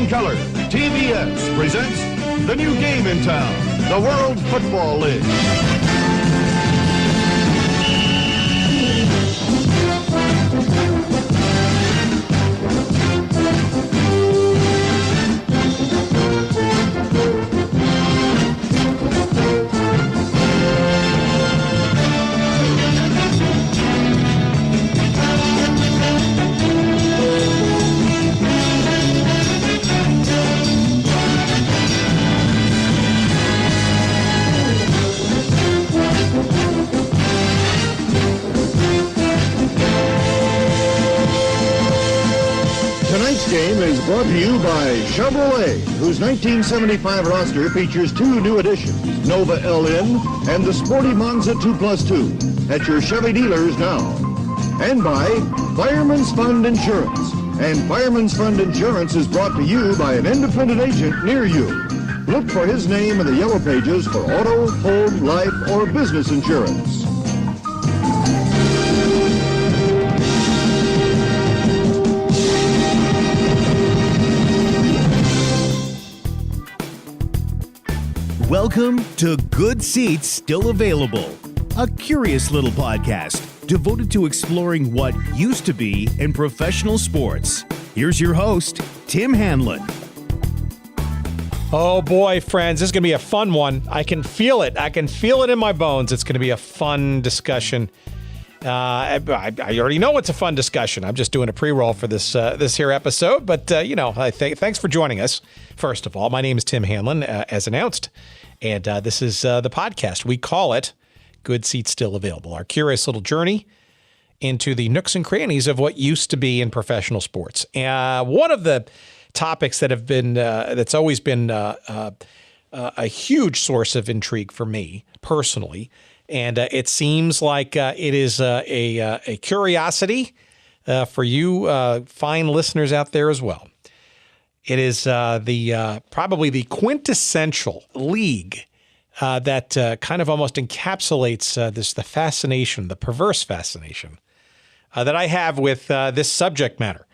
in color, TBS presents the new game in town, the World Football League. Tonight's game is brought to you by Chevrolet, whose 1975 roster features two new additions, Nova LN and the sporty Monza 2+2, at your Chevy dealers now. And by Fireman's Fund Insurance. And Fireman's Fund Insurance is brought to you by an independent agent near you. Look for his name in the yellow pages for auto, home, life, or business insurance. Welcome to Good Seats Still Available, a curious little podcast devoted to exploring what used to be in professional sports. Here's your host, Tim Hanlon. Oh boy, friends, this is going to be a fun one. I can feel it. I can feel it in my bones. It's going to be a fun discussion. I already know it's a fun discussion. I'm just doing a pre-roll for this here episode. But, thanks for joining us. First of all, my name is Tim Hanlon, as announced. And this is the podcast. We call it Good Seats Still Available, our curious little journey into the nooks and crannies of what used to be in professional sports. One of the topics that have been that's always been a huge source of intrigue for me personally, and it seems like it is a curiosity for you fine listeners out there as well. It is probably the quintessential league that kind of almost encapsulates the fascination, the perverse fascination that I have with this subject matter.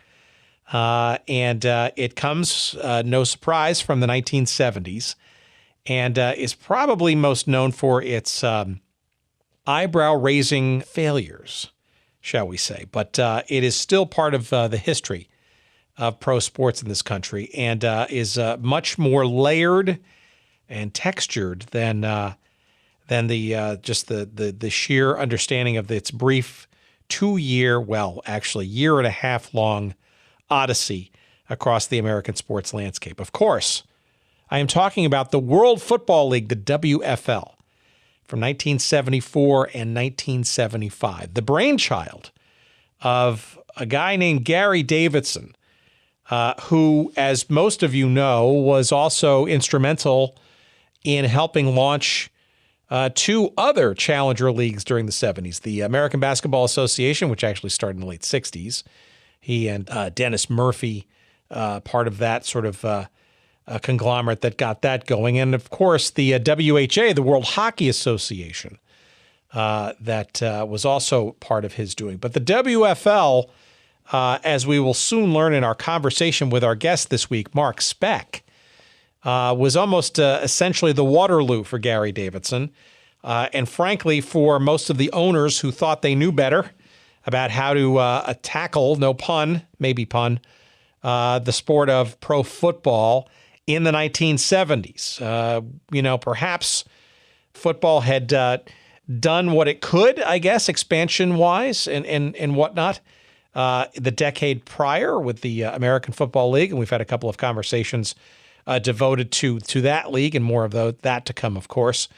And it comes, no surprise, from the 1970s and is probably most known for its eyebrow-raising failures, shall we say. But it is still part of the history of pro sports in this country, and is much more layered and textured than the sheer understanding of its brief 2-year, year and a half long odyssey across the American sports landscape. Of course, I am talking about the World Football League, the WFL, from 1974 and 1975, the brainchild of a guy named Gary Davidson, who, as most of you know, was also instrumental in helping launch two other challenger leagues during the 70s. The American Basketball Association, which actually started in the late 60s. He and Dennis Murphy, part of that sort of conglomerate that got that going. And, of course, the WHA, the World Hockey Association, that was also part of his doing. But the WFL, as we will soon learn in our conversation with our guest this week, Mark Speck, was almost essentially the Waterloo for Gary Davidson, and frankly, for most of the owners who thought they knew better about how to tackle, no pun, maybe pun, the sport of pro football in the 1970s. Perhaps football had done what it could, I guess, expansion-wise and whatnot, the decade prior with the American Football League, and we've had a couple of conversations devoted to that league, and more of that to come, of course.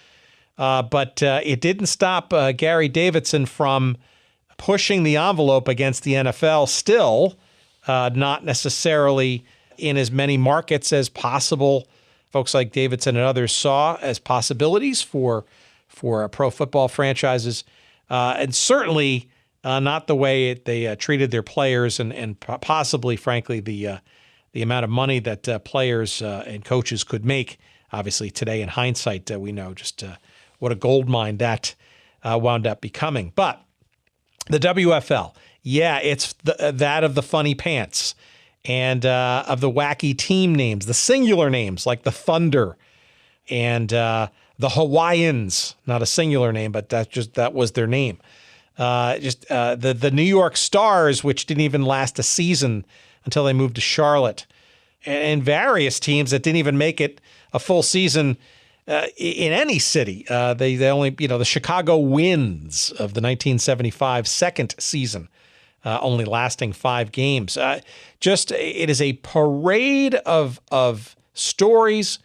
But it didn't stop Gary Davidson from pushing the envelope against the NFL, still not necessarily in as many markets as possible. Folks like Davidson and others saw as possibilities for pro football franchises, and certainly not the way they treated their players, and possibly, frankly, the amount of money that players and coaches could make. Obviously, today in hindsight, we know just what a gold mine that wound up becoming. But the WFL, yeah, it's that of the funny pants. and of the wacky team names, the singular names like the Thunder and the Hawaiians, not a singular name, but that was their name. The New York Stars, which didn't even last a season until they moved to Charlotte, and various teams that didn't even make it a full season in any city. They only, the Chicago Winds of the 1975 second season, only lasting 5 games. It is a parade of stories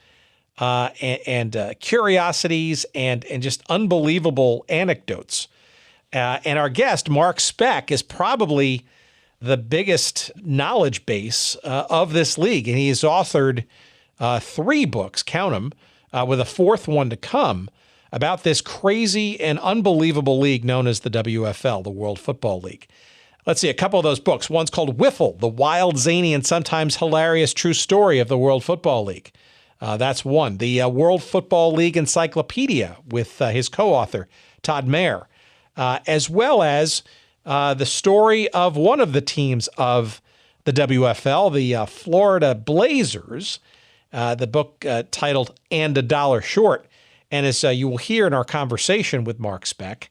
and curiosities and just unbelievable anecdotes. And our guest, Mark Speck, is probably the biggest knowledge base of this league. And he has authored 3 books, count them, with a 4th one to come, about this crazy and unbelievable league known as the WFL, the World Football League. Let's see, a couple of those books. One's called Wiffle, the wild, zany, and sometimes hilarious true story of the World Football League. That's one. The World Football League Encyclopedia with his co-author, Todd Mayer, as well as the story of one of the teams of the WFL, the Florida Blazers, the book titled And a Dollar Short. And as you will hear in our conversation with Mark Speck,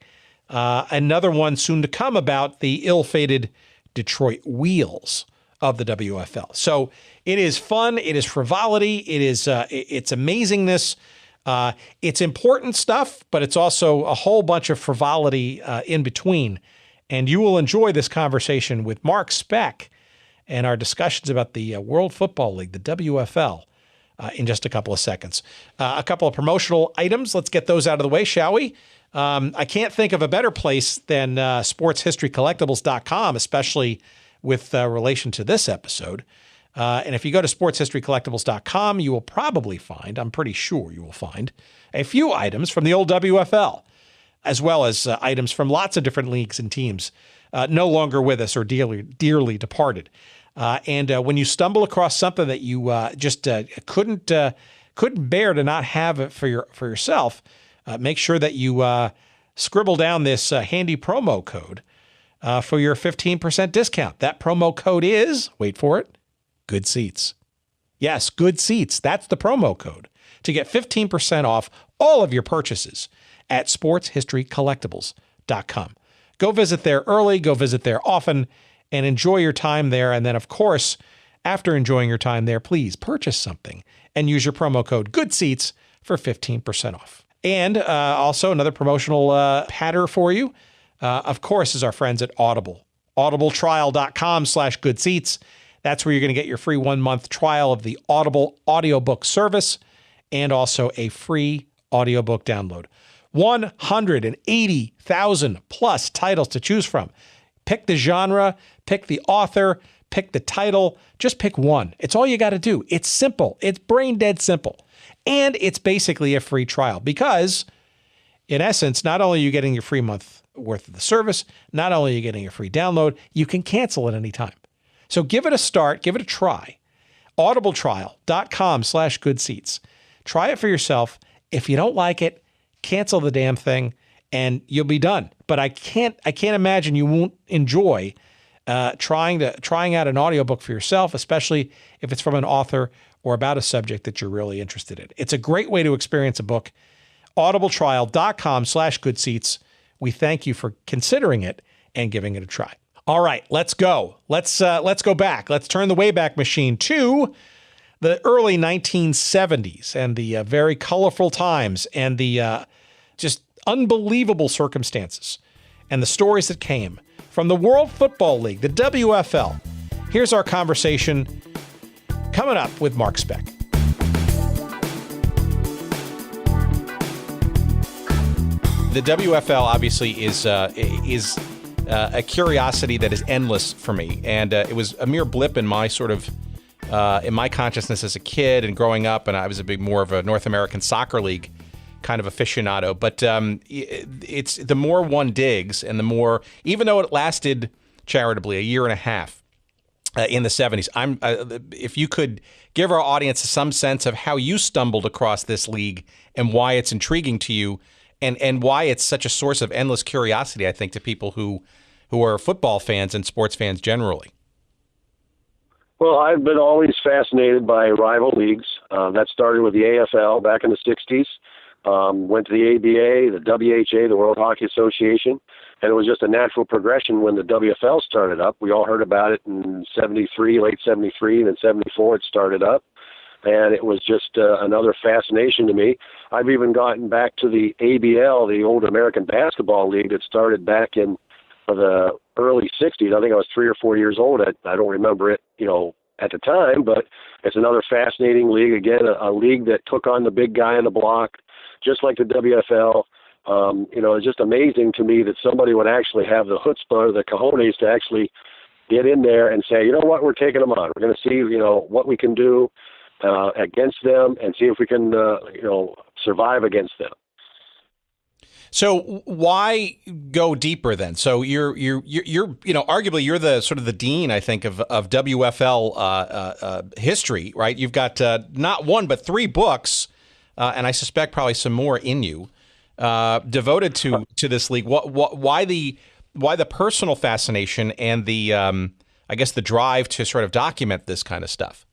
another one soon to come about the ill-fated Detroit Wheels of the WFL. So it is fun. It is frivolity. It is it's amazingness. It's important stuff, but it's also a whole bunch of frivolity in between. And you will enjoy this conversation with Mark Speck and our discussions about the World Football League, the WFL, in just a couple of seconds. A couple of promotional items. Let's get those out of the way, shall we? I can't think of a better place than sportshistorycollectibles.com, especially with relation to this episode. And if you go to sportshistorycollectibles.com, you will probably find, I'm pretty sure you will find, a few items from the old WFL, as well as items from lots of different leagues and teams no longer with us or dearly departed. And when you stumble across something that you just couldn't bear to not have it for yourself, make sure that you scribble down this handy promo code for your 15% discount. That promo code is, wait for it, Good Seats. Yes, Good Seats. That's the promo code to get 15% off all of your purchases at sportshistorycollectibles.com. Go visit there early, go visit there often, and enjoy your time there. And then, of course, after enjoying your time there, please purchase something and use your promo code GOODSEATS for 15% off. And also another promotional patter for you, of course, is our friends at Audible. audibletrial.com/goodseats. That's where you're going to get your free 1-month trial of the Audible audiobook service and also a free audiobook download. 180,000 plus titles to choose from. Pick the genre, pick the author, pick the title, just pick one. It's all you got to do. It's simple. It's brain dead simple. And it's basically a free trial because, in essence, not only are you getting your free month worth of the service, not only are you getting a free download, you can cancel at any time. So give it a start, give it a try. audibletrial.com/goodseats. Try it for yourself. If you don't like it, cancel the damn thing and you'll be done. But I can't imagine you won't enjoy trying out an audiobook for yourself, especially if it's from an author or about a subject that you're really interested in. It's a great way to experience a book. audibletrial.com/goodseats. We thank you for considering it and giving it a try. All right, let's go. Let's go back. Let's turn the Wayback Machine to the early 1970s and the very colorful times and the just unbelievable circumstances and the stories that came from the World Football League, the WFL. Here's our conversation coming up with Mark Speck. The WFL obviously is a curiosity that is endless for me, and it was a mere blip in my in my consciousness as a kid and growing up, and I was more of a North American Soccer League kind of aficionado. But it's the more one digs, and the more, even though it lasted charitably a year and a half in the 70s, if you could give our audience some sense of how you stumbled across this league and why it's intriguing to you, and why it's such a source of endless curiosity, I think, to people who are football fans and sports fans generally. Well, I've been always fascinated by rival leagues. That started with the AFL back in the 60s. Went to the ABA, the WHA, the World Hockey Association, and it was just a natural progression when the WFL started up. We all heard about it in 73, late 73, and in 74 it started up. And it was just another fascination to me. I've even gotten back to the ABL, the old American Basketball League that started back in the early 60s. I think I was 3 or 4 years old. I don't remember it, at the time, but it's another fascinating league. Again, a league that took on the big guy on the block, just like the WFL. It's just amazing to me that somebody would actually have the chutzpah or the cojones to actually get in there and say, you know what, we're taking them on. We're going to see, what we can do against them and see if we can, survive against them. So why go deeper then? So you're arguably you're the sort of the dean, I think, of WFL history, right? You've got not one but 3 books, and I suspect probably some more in you, devoted to this league. Why the personal fascination and the I guess the drive to sort of document this kind of stuff?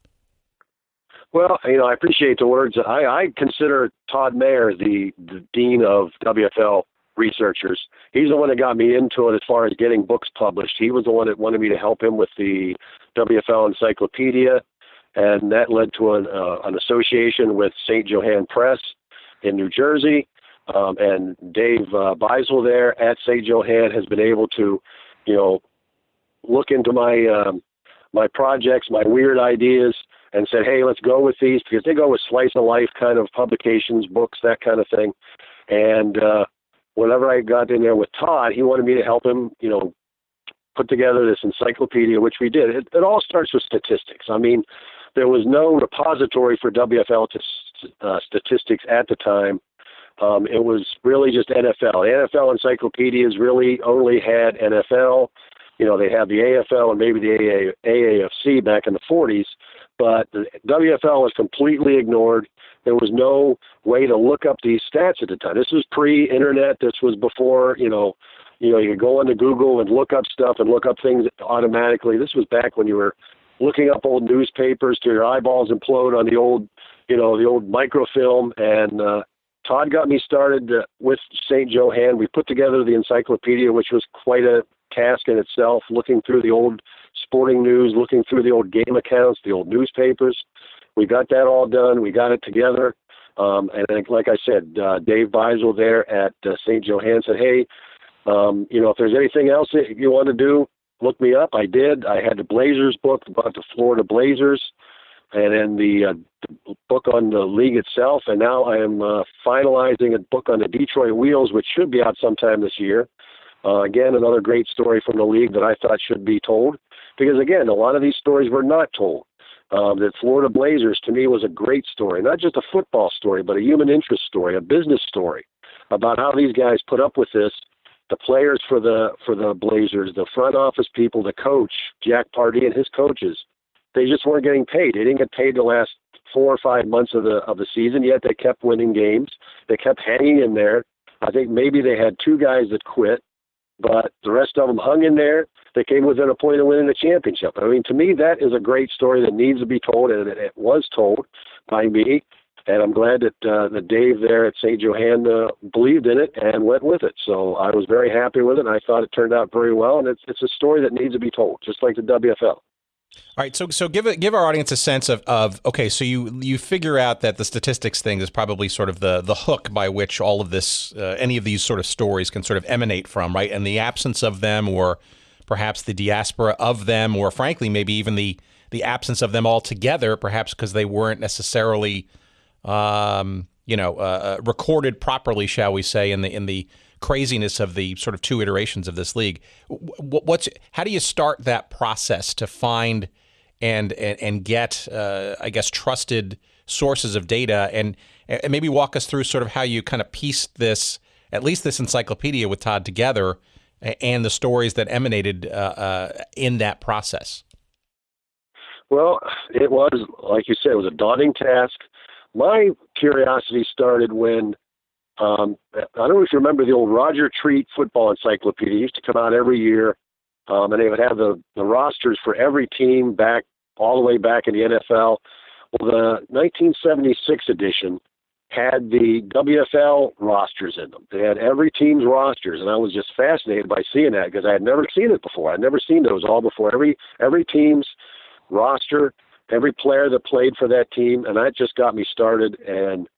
Well, I appreciate the words. I consider Todd Mayer the dean of WFL researchers. He's the one that got me into it as far as getting books published. He was the one that wanted me to help him with the WFL encyclopedia, and that led to an association with St. Johann Press in New Jersey. And Dave Beisel there at St. Johann has been able to, look into my projects, my weird ideas, and said, hey, let's go with these, because they go with slice of life kind of publications, books, that kind of thing. And whenever I got in there with Todd, he wanted me to help him, put together this encyclopedia, which we did. It all starts with statistics. I mean, there was no repository for WFL statistics at the time. It was really just NFL. The NFL encyclopedias really only had NFL. They had the AFL and maybe the AAFC back in the 40s, but the WFL was completely ignored. There was no way to look up these stats at the time. This was pre-internet. This was before, you could go into Google and look up stuff and look up things automatically. This was back when you were looking up old newspapers till your eyeballs implode on the old microfilm. And Todd got me started with St. Johann. We put together the encyclopedia, which was quite a task in itself, looking through the old sporting news, looking through the old game accounts, the old newspapers. We got that all done. We got it together. And like I said, Dave Beisel there at St. Johann said, hey, if there's anything else that you want to do, look me up. I did. I had the Blazers book about the Florida Blazers, and then the book on the league itself. And now I am finalizing a book on the Detroit Wheels, which should be out sometime this year. Again, another great story from the league that I thought should be told, because, again, a lot of these stories were not told. The Florida Blazers, to me, was a great story, not just a football story, but a human interest story, a business story about how these guys put up with this, the players for the Blazers, the front office people, the coach, Jack Pardee and his coaches. They just weren't getting paid. They didn't get paid the last 4 or 5 months of the season, yet they kept winning games. They kept hanging in there. I think maybe they had 2 guys that quit, but the rest of them hung in there. They came within a point of winning the championship. I mean, to me, that is a great story that needs to be told, and it was told by me. And I'm glad that Dave there at St. Johann believed in it and went with it. So I was very happy with it, and I thought it turned out very well. And it's a story that needs to be told, just like the WFL. All right, so give our audience a sense of okay, so you figure out that the statistics thing is probably sort of the hook by which all of this, any of these sort of stories can sort of emanate from, right? And the absence of them, or perhaps the diaspora of them, or frankly, maybe even the absence of them altogether, perhaps because they weren't necessarily, recorded properly, shall we say, in the craziness of the sort of 2 iterations of this league. How do you start that process to find and get, I guess, trusted sources of data, and maybe walk us through sort of how you kind of pieced this, at least this encyclopedia with Todd together, and the stories that emanated in that process? Well, it was, like you said, it was a daunting task. My curiosity started when, I don't know if you remember the old Roger Treat football encyclopedia. It used to come out every year, and they would have the rosters for every team back all the way back in the NFL. Well, the 1976 edition had the WFL rosters in them. They had every team's rosters, and I was just fascinated by seeing that because I had never seen it before. I'd never seen those all before. Every team's roster, every player that played for that team, and that just got me started. And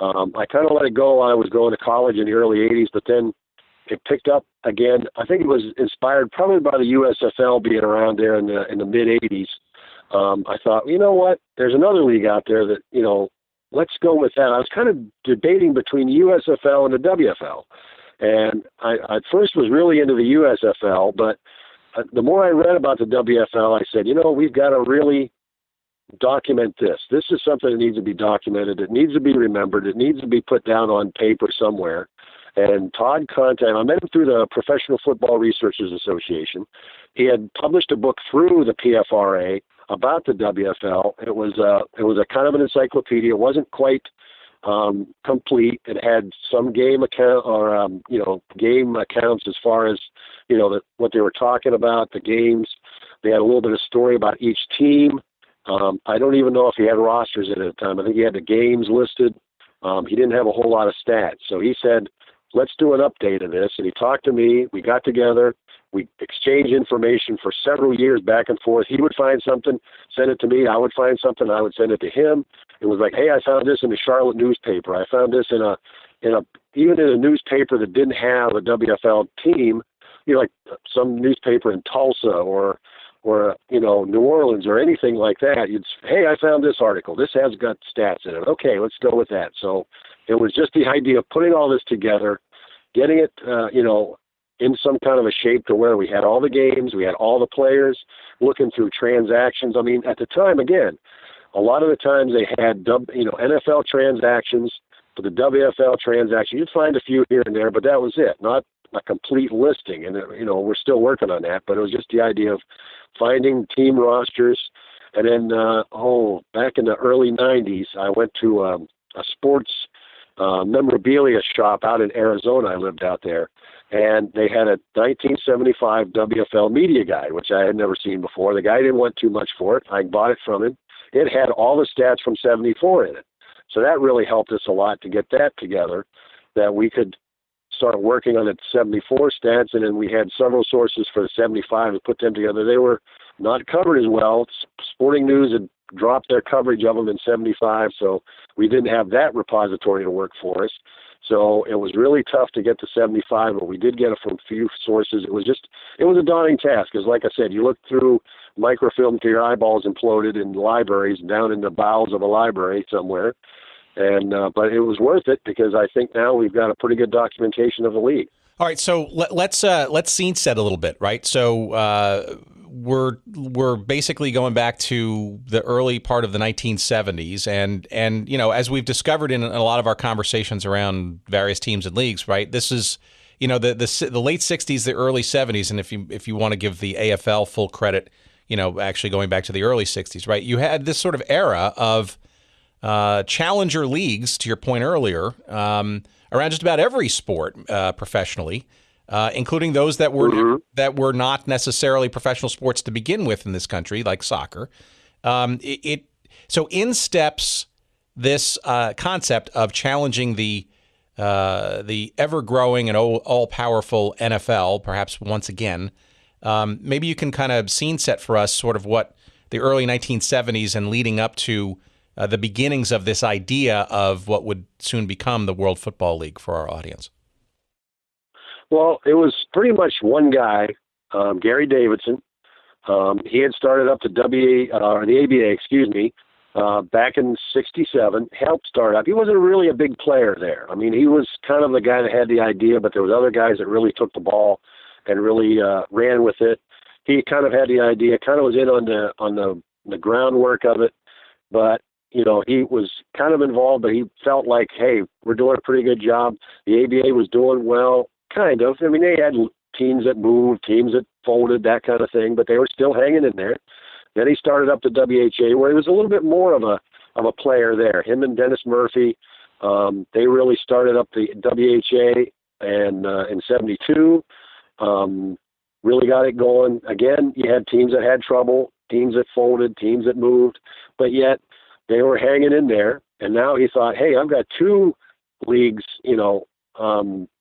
I kind of let it go while I was going to college in the early 80s, but then it picked up again. I think it was inspired probably by the USFL being around there in the mid-'80s. I thought, you know what, there's another league out there that, let's go with that. I was kind of debating between USFL and the WFL. And I at first was really into the USFL, but the more I read about the WFL, I said, we've got to really document this. This is something that needs to be documented. It needs to be remembered. It needs to be put down on paper somewhere. And Todd contacted, I met him through the Professional Football Researchers Association. He had published a book through the PFRA about the WFL. It was a kind of an encyclopedia. It wasn't quite complete. It had some game account or game accounts as far as what they were talking about, the games. They had a little bit of story about each team. I don't even know if he had rosters in it at the time. I think he had the games listed. He didn't have a whole lot of stats. So he said, let's do an update of this. And he talked to me. We got together. We exchanged information for several years back and forth. He would find something, send it to me. I would find something. I would send it to him. It was like, hey, I found this in the Charlotte newspaper. I found this even in a newspaper that didn't have a WFL team, like some newspaper in Tulsa or New Orleans or anything like that. Hey, I found this article. This has got stats in it. Okay, let's go with that. So it was just the idea of putting all this together, getting it, in some kind of a shape to where we had all the games, we had all the players, looking through transactions. I mean, at the time, again, a lot of the times they had, NFL transactions, but the WFL transactions, you'd find a few here and there, but that was it, not a complete listing. And, we're still working on that, but it was just the idea of finding team rosters. And then, back in the early 90s, I went to a sports memorabilia shop out in Arizona. I lived out there. And they had a 1975 WFL media guide, which I had never seen before. The guy didn't want too much for it. I bought it from him. It had all the stats from 74 in it. So that really helped us a lot to get that together, that we could start working on the 74 stats. And then we had several sources for the 75 and put them together. They were not covered as well. Sporting News had dropped their coverage of them in 75, so we didn't have that repository to work for us. So it was really tough to get to 75, but we did get it from a few sources. It was a daunting task, because like I said, you look through microfilm till your eyeballs imploded in libraries, down in the bowels of a library somewhere. And but it was worth it, because I think now we've got a pretty good documentation of the league. All right, so let's scene set a little bit, right? So we're basically going back to the early part of the 1970s, and as we've discovered in a lot of our conversations around various teams and leagues, right? This is the late 60s, the early 70s, and if you want to give the AFL full credit, actually going back to the early 60s, right? You had this sort of era of challenger leagues, to your point earlier, around just about every sport professionally, including those that were not necessarily professional sports to begin with in this country, like soccer. So in steps this concept of challenging the ever-growing and all-powerful NFL, perhaps once again. Maybe you can kind of scene set for us sort of what the early 1970s and leading up to the beginnings of this idea of what would soon become the World Football League for our audience. Well, it was pretty much one guy, Gary Davidson. He had started up the ABA, back in '67. Helped start up. He wasn't really a big player there. I mean, he was kind of the guy that had the idea, but there was other guys that really took the ball and really ran with it. He kind of had the idea, kind of was in on the groundwork of it, but he was kind of involved, but he felt like, hey, we're doing a pretty good job. The ABA was doing well, kind of. I mean, they had teams that moved, teams that folded, that kind of thing, but they were still hanging in there. Then he started up the WHA, where he was a little bit more of a player there. Him and Dennis Murphy, they really started up the WHA and in '72. Really got it going. Again, you had teams that had trouble. teams that folded, teams that moved, but yet they were hanging in there. And now he thought, hey, I've got two leagues,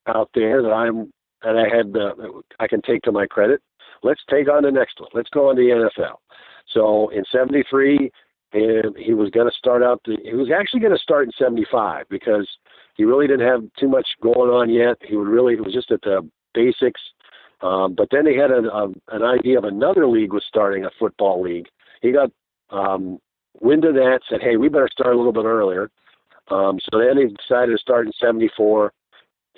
out there I can take to my credit. Let's take on the next one. Let's go on the NFL. So in 73, and he was going to start out. He was actually going to start in 75 because he really didn't have too much going on yet. It was just at the basics. But then they had an idea of another league was starting, a football league. He got wind of that, said, hey, we better start a little bit earlier. So then he decided to start in 74.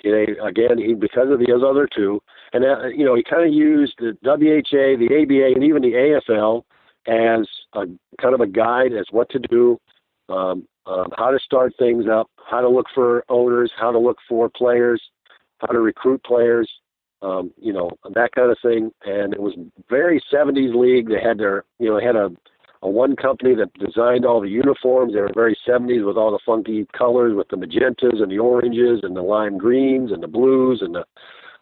Because of those other two, and he kind of used the WHA, the ABA, and even the AFL as a kind of a guide as what to do, how to start things up, how to look for owners, how to look for players, how to recruit players, that kind of thing. And it was very 70s league. They had a one company that designed all the uniforms. They were very 70s with all the funky colors, with the magentas and the oranges and the lime greens and the blues and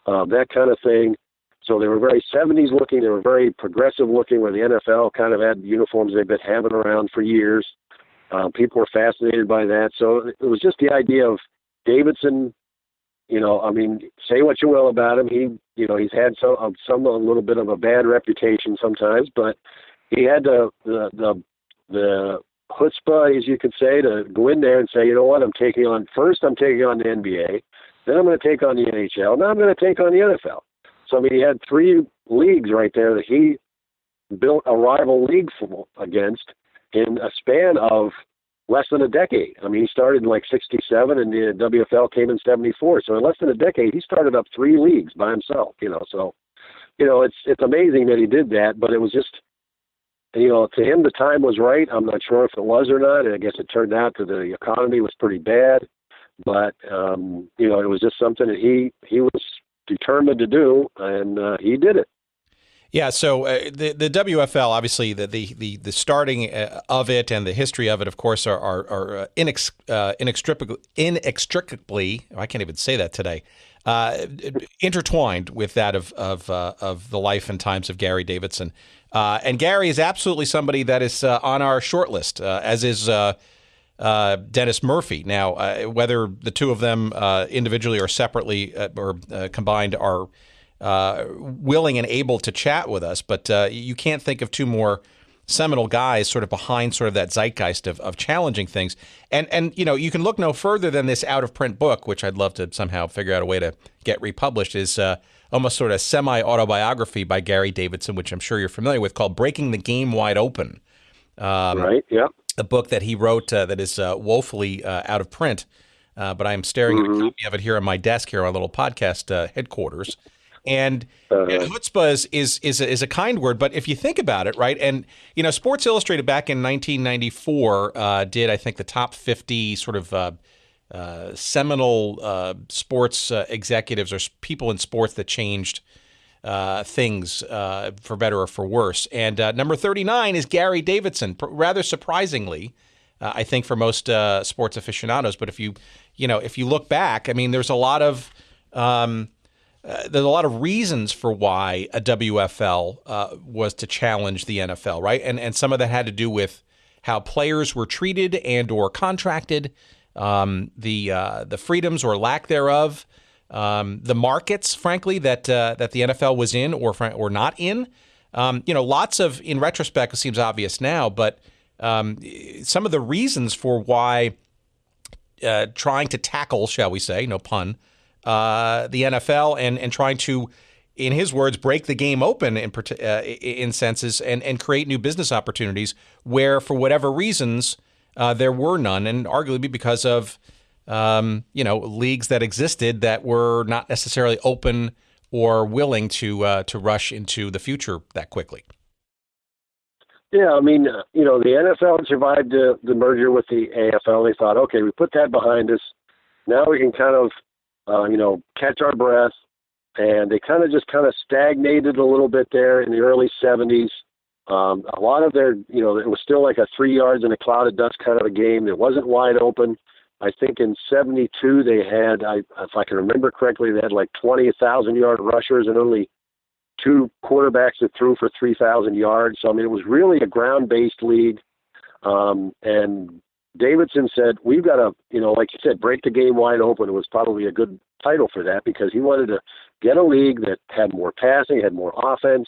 that kind of thing. So they were very 70s looking. They were very progressive looking, where the NFL kind of had uniforms they've been having around for years. People were fascinated by that. So it was just the idea of Davidson. Say what you will about him. He's had a little bit of a bad reputation sometimes, but he had the chutzpah, as you could say, to go in there and say, you know what, I'm taking on the NBA, then I'm going to take on the NHL, now I'm going to take on the NFL. So, he had three leagues right there that he built a rival league against in a span of less than a decade. He started in 67 and the WFL came in 74. So in less than a decade, he started up three leagues by himself, So, it's amazing that he did that, but it was just, to him, the time was right. I'm not sure if it was or not. I guess it turned out that the economy was pretty bad, but, it was just something that he was determined to do, and he did it. Yeah, so the WFL, obviously, the starting of it and the history of it, of course, are inextricably, I can't even say that today, intertwined with that of the life and times of Gary Davidson. And Gary is absolutely somebody that is on our short list, as is Dennis Murphy. Now, whether the two of them individually or separately or combined are willing and able to chat with us, but you can't think of two more seminal guys sort of behind sort of that zeitgeist of challenging things. And you can look no further than this out-of-print book, which I'd love to somehow figure out a way to get republished, is almost sort of semi-autobiography by Gary Davidson, which I'm sure you're familiar with, called Breaking the Game Wide Open. Right, yeah. A book that he wrote that is woefully out of print, but I'm staring at a copy of it here on my desk here on our little podcast headquarters. And chutzpah is a kind word, but if you think about it, right, and Sports Illustrated back in 1994 did, I think, the top 50 sort of seminal sports executives or people in sports that changed things for better or for worse. And number 39 is Gary Davidson, rather surprisingly, I think, for most sports aficionados. But if you look back, there's a lot of reasons for why a WFL was to challenge the NFL, right? And some of that had to do with how players were treated and or contracted, the freedoms or lack thereof, the markets, frankly, that the NFL was in or not in. Lots of, in retrospect, it seems obvious now, but some of the reasons for why trying to tackle, shall we say, no pun, the NFL and trying to, in his words, break the game open in senses and create new business opportunities where, for whatever reasons, there were none, and arguably because of leagues that existed that were not necessarily open or willing to rush into the future that quickly. Yeah, the NFL survived the merger with the AFL. They thought, okay, we put that behind us. Now we can kind of catch our breath, and they kind of stagnated a little bit there in the early 70s. A lot of their, it was still like a 3 yards in a cloud of dust kind of a game. It wasn't wide open. I think in 72 they had, if I can remember correctly, they had like 20 1,000-yard rushers and only 2 quarterbacks that threw for 3,000 yards. So, I mean, it was really a ground-based league. And Davidson said, we've got to, like you said, break the game wide open. It was probably a good title for that because he wanted to get a league that had more passing, had more offense,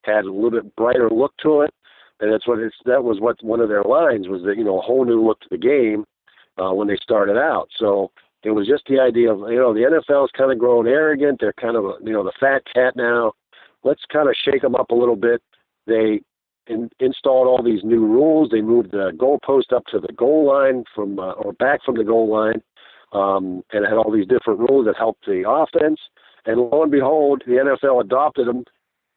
had a little bit brighter look to it. And that was what one of their lines was, that, a whole new look to the game when they started out. So it was just the idea of, the NFL's kind of grown arrogant. They're kind of, the fat cat now. Let's kind of shake them up a little bit. They installed all these new rules. They moved the goalpost up to the goal line or back from the goal line. And it had all these different rules that helped the offense. And lo and behold, the NFL adopted them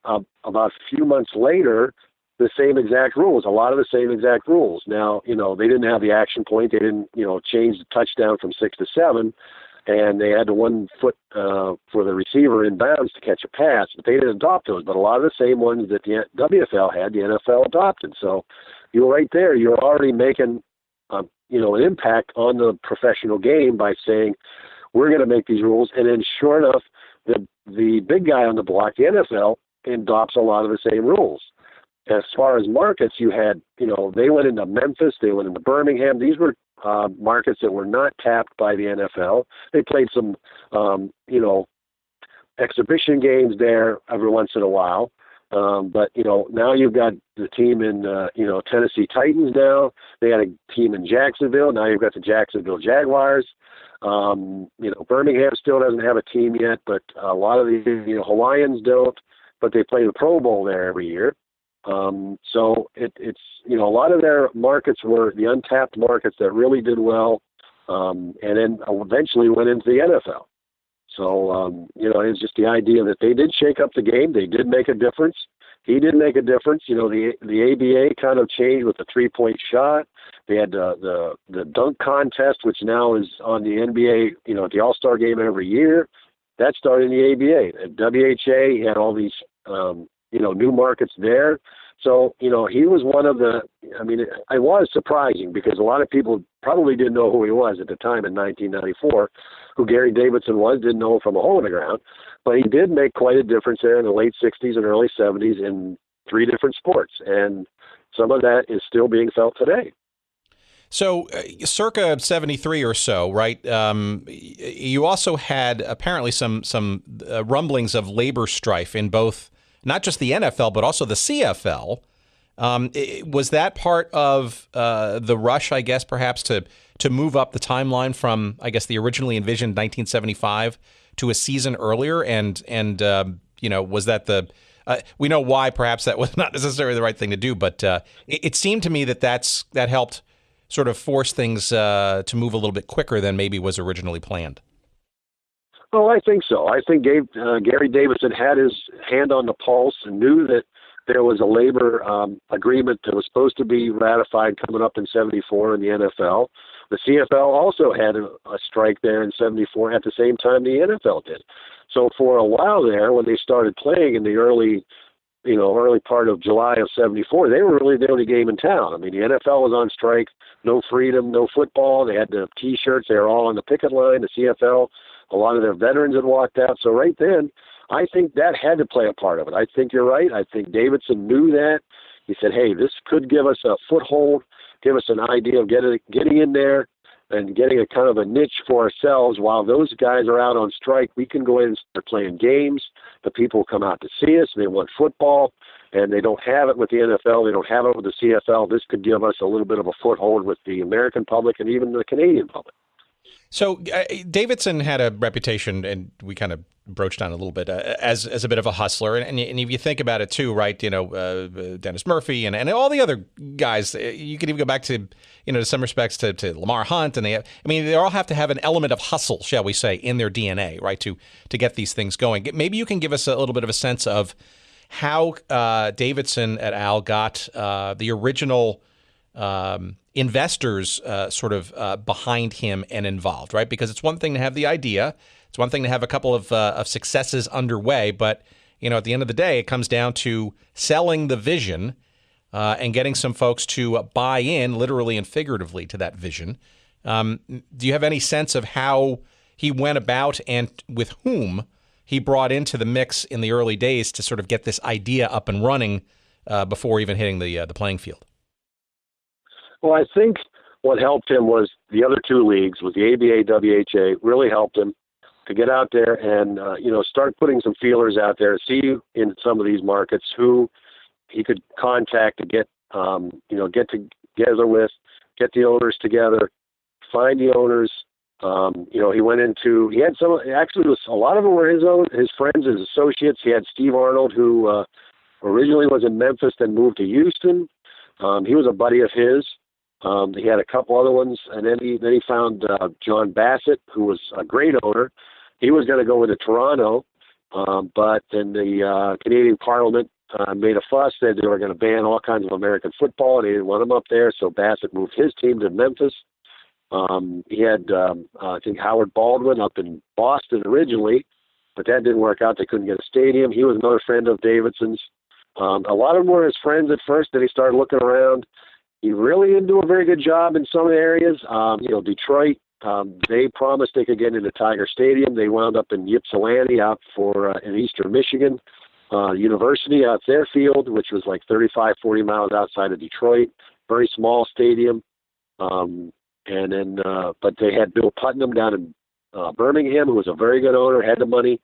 about a few months later, the same exact rules, a lot of the same exact rules. Now, they didn't have the action point. They didn't, change the touchdown from 6 to 7, and they had the 1 foot for the receiver in bounds to catch a pass, but they didn't adopt those. But a lot of the same ones that the WFL had, the NFL adopted. So you're right there. You're already making, an impact on the professional game by saying, we're going to make these rules. And then sure enough, the big guy on the block, the NFL, adopts a lot of the same rules. As far as markets, you had, they went into Memphis, they went into Birmingham. These were markets that were not tapped by the NFL. They played some, exhibition games there every once in a while. But, now you've got the team in, Tennessee Titans now. They had a team in Jacksonville. Now you've got the Jacksonville Jaguars. Birmingham still doesn't have a team yet, but a lot of the, Hawaiians don't, but they play the Pro Bowl there every year. So it's, a lot of their markets were the untapped markets that really did well, and then eventually went into the NFL. So, it's just the idea that they did shake up the game. They did make a difference. He did make a difference. The ABA kind of changed with the 3-point shot. They had the dunk contest, which now is on the NBA, the All-Star game every year. That started in the ABA. At WHA, he had all these, new markets there. So, he was one of the, it was surprising because a lot of people probably didn't know who he was at the time in 1994, who Gary Davidson was, didn't know him from a hole in the ground. But he did make quite a difference there in the late 60s and early 70s in 3 different sports. And some of that is still being felt today. So circa 73 or so, right, you also had apparently some rumblings of labor strife in both, not just the NFL, but also the CFL. Was that part of the rush, I guess, perhaps to move up the timeline from, I guess, the originally envisioned 1975 to a season earlier? And was that we know why perhaps that was not necessarily the right thing to do, but it seemed to me that helped sort of force things to move a little bit quicker than maybe was originally planned. Oh, I think so. I think Gary Davidson had his hand on the pulse and knew that there was a labor agreement that was supposed to be ratified coming up in 74 in the NFL. The CFL also had a strike there in 74 at the same time the NFL did. So for a while there, when they started playing in the early part of July of 74, they were really the only game in town. The NFL was on strike, no freedom, no football. They had the T-shirts. They were all on the picket line. The CFL, a lot of their veterans had walked out. So right then, I think that had to play a part of it. I think you're right. I think Davidson knew that. He said, hey, this could give us a foothold, give us an idea of getting in there and getting a kind of a niche for ourselves. While those guys are out on strike, we can go in and start playing games. The people come out to see us. They want football, and they don't have it with the NFL. They don't have it with the CFL. This could give us a little bit of a foothold with the American public and even the Canadian public. So Davidson had a reputation, and we kind of broached on a little bit, as a bit of a hustler. And if you think about it too, right, Dennis Murphy and all the other guys, you could even go back to, to some respects to Lamar Hunt. And they all have to have an element of hustle, shall we say, in their DNA, right, to get these things going. Maybe you can give us a little bit of a sense of how Davidson et al. Got the original investors sort of behind him and involved, right? Because it's one thing to have the idea. It's one thing to have a couple of successes underway. But, at the end of the day, it comes down to selling the vision and getting some folks to buy in, literally and figuratively, to that vision. Do you have any sense of how he went about and with whom he brought into the mix in the early days to sort of get this idea up and running before even hitting the playing field? Well, I think what helped him was the other two leagues, with the ABA, WHA, really helped him to get out there and, start putting some feelers out there, see in some of these markets who he could contact to get together with, get the owners together, find the owners. He had a lot of them were his friends, his associates. He had Steve Arnold, who originally was in Memphis, then moved to Houston. He was a buddy of his. He had a couple other ones, and then he found John Bassett, who was a great owner. He was going to go into Toronto, but then the Canadian Parliament made a fuss, said they were going to ban all kinds of American football, and they didn't want him up there, so Bassett moved his team to Memphis. He had, I think, Howard Baldwin up in Boston originally, but that didn't work out. They couldn't get a stadium. He was another friend of Davidson's. A lot of them were his friends at first. Then he started looking around. He really didn't do a very good job in some areas. Detroit, they promised they could get into Tiger Stadium. They wound up in Ypsilanti out in eastern Michigan. University out their field, which was like 35, 40 miles outside of Detroit. Very small stadium. But they had Bill Putnam down in Birmingham, who was a very good owner, had the money.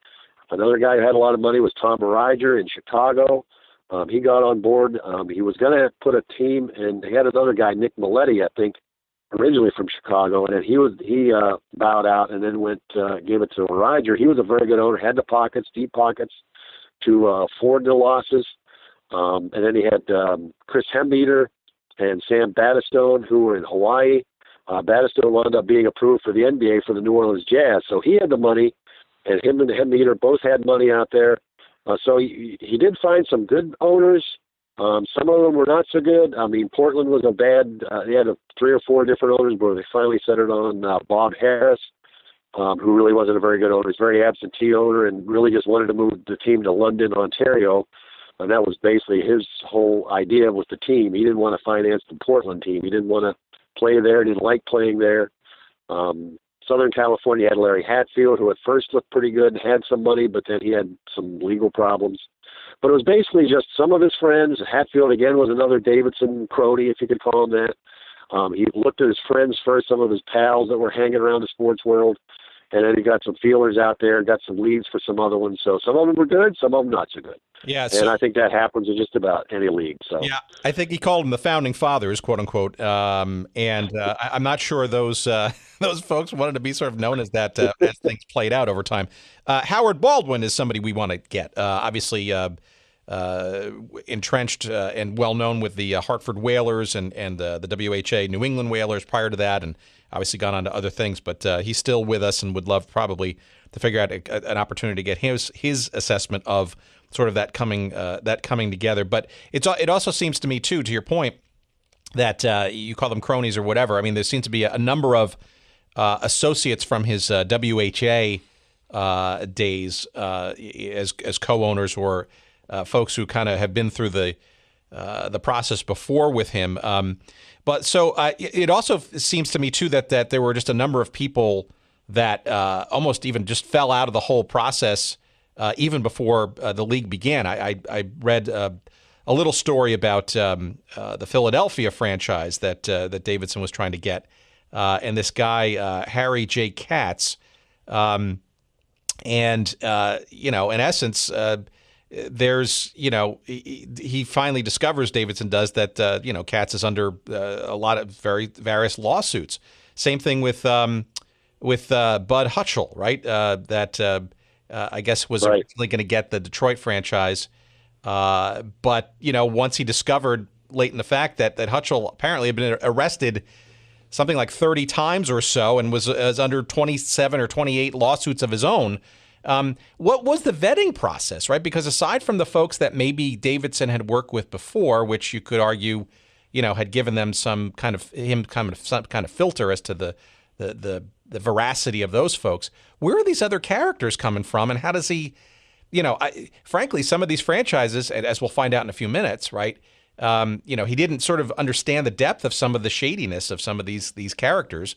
Another guy who had a lot of money was Tom Riger in Chicago. He got on board. He was going to put a team, and they had another guy, Nick Maletti, I think, originally from Chicago, and then he bowed out and then gave it to Riger. He was a very good owner, had the pockets, deep pockets, to afford the losses. And then he had Chris Hembeater and Sam Battistone, who were in Hawaii. Battistone wound up being approved for the NBA for the New Orleans Jazz. So he had the money, and him and Hembeater both had money out there. So he did find some good owners. Some of them were not so good. I mean, Portland was they had 3 or 4 different owners, but they finally settled on Bob Harris, who really wasn't a very good owner. He's a very absentee owner and really just wanted to move the team to London, Ontario. And that was basically his whole idea with the team. He didn't want to finance the Portland team. He didn't want to play there, didn't like playing there. Southern California had Larry Hatfield, who at first looked pretty good, had some money, but then he had some legal problems. But it was basically just some of his friends. Hatfield, again, was another Davidson crony, if you could call him that. He looked at his friends first, some of his pals that were hanging around the sports world, and then he got some feelers out there, got some leads for some other ones. So some of them were good, some of them not so good. Yeah, and I think that happens in just about any league. So yeah, I think he called them the founding fathers, quote unquote. I'm not sure those folks wanted to be sort of known as that as things played out over time. Howard Baldwin is somebody we want to get. Obviously, entrenched and well known with the Hartford Whalers and the WHA New England Whalers prior to that, and obviously gone on to other things. But he's still with us and would love probably to figure out an opportunity to get his assessment of sort of that coming together. But it also seems to me too, to your point, that you call them cronies or whatever. I mean, there seems to be a number of associates from his WHA days as co-owners or folks who kind of have been through the process before with him. But so it also seems to me too that there were just a number of people that almost even just fell out of the whole process even before the league began. I read a little story about the Philadelphia franchise that Davidson was trying to get, and this guy Harry J. Katz, in essence, there's he finally discovers, Davidson does, that Katz is under a lot of various lawsuits. Same thing with Bud Hutchell, right? That I guess was originally going to get the Detroit franchise, but once he discovered late in the fact that Hutchell apparently had been arrested something like 30 times or so and was under 27 or 28 lawsuits of his own. What was the vetting process, right? Because aside from the folks that maybe Davidson had worked with before, which you could argue, had given them some kind of filter as to the veracity of those folks, where are these other characters coming from, and how does he, frankly, some of these franchises, and as we'll find out in a few minutes, right? He didn't sort of understand the depth of some of the shadiness of some of these characters.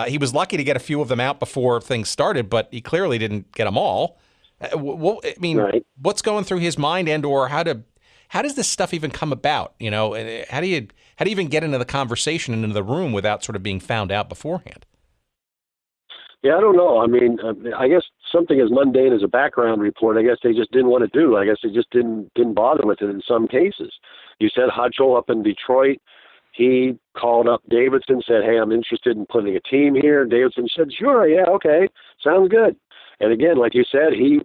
He was lucky to get a few of them out before things started, but he clearly didn't get them all. I mean, Right. what's going through his mind, and or how does this stuff even come about? You know, how do you even get into the conversation and into the room without sort of being found out beforehand? Yeah, I don't know. I mean, I guess something as mundane as a background report, I guess they just didn't want to do. I guess they just didn't bother with it in some cases. You said Hutchell up in Detroit, he called up Davidson, said, "Hey, I'm interested in putting a team here." Davidson said, "Sure, yeah, okay, sounds good." And again, like you said, he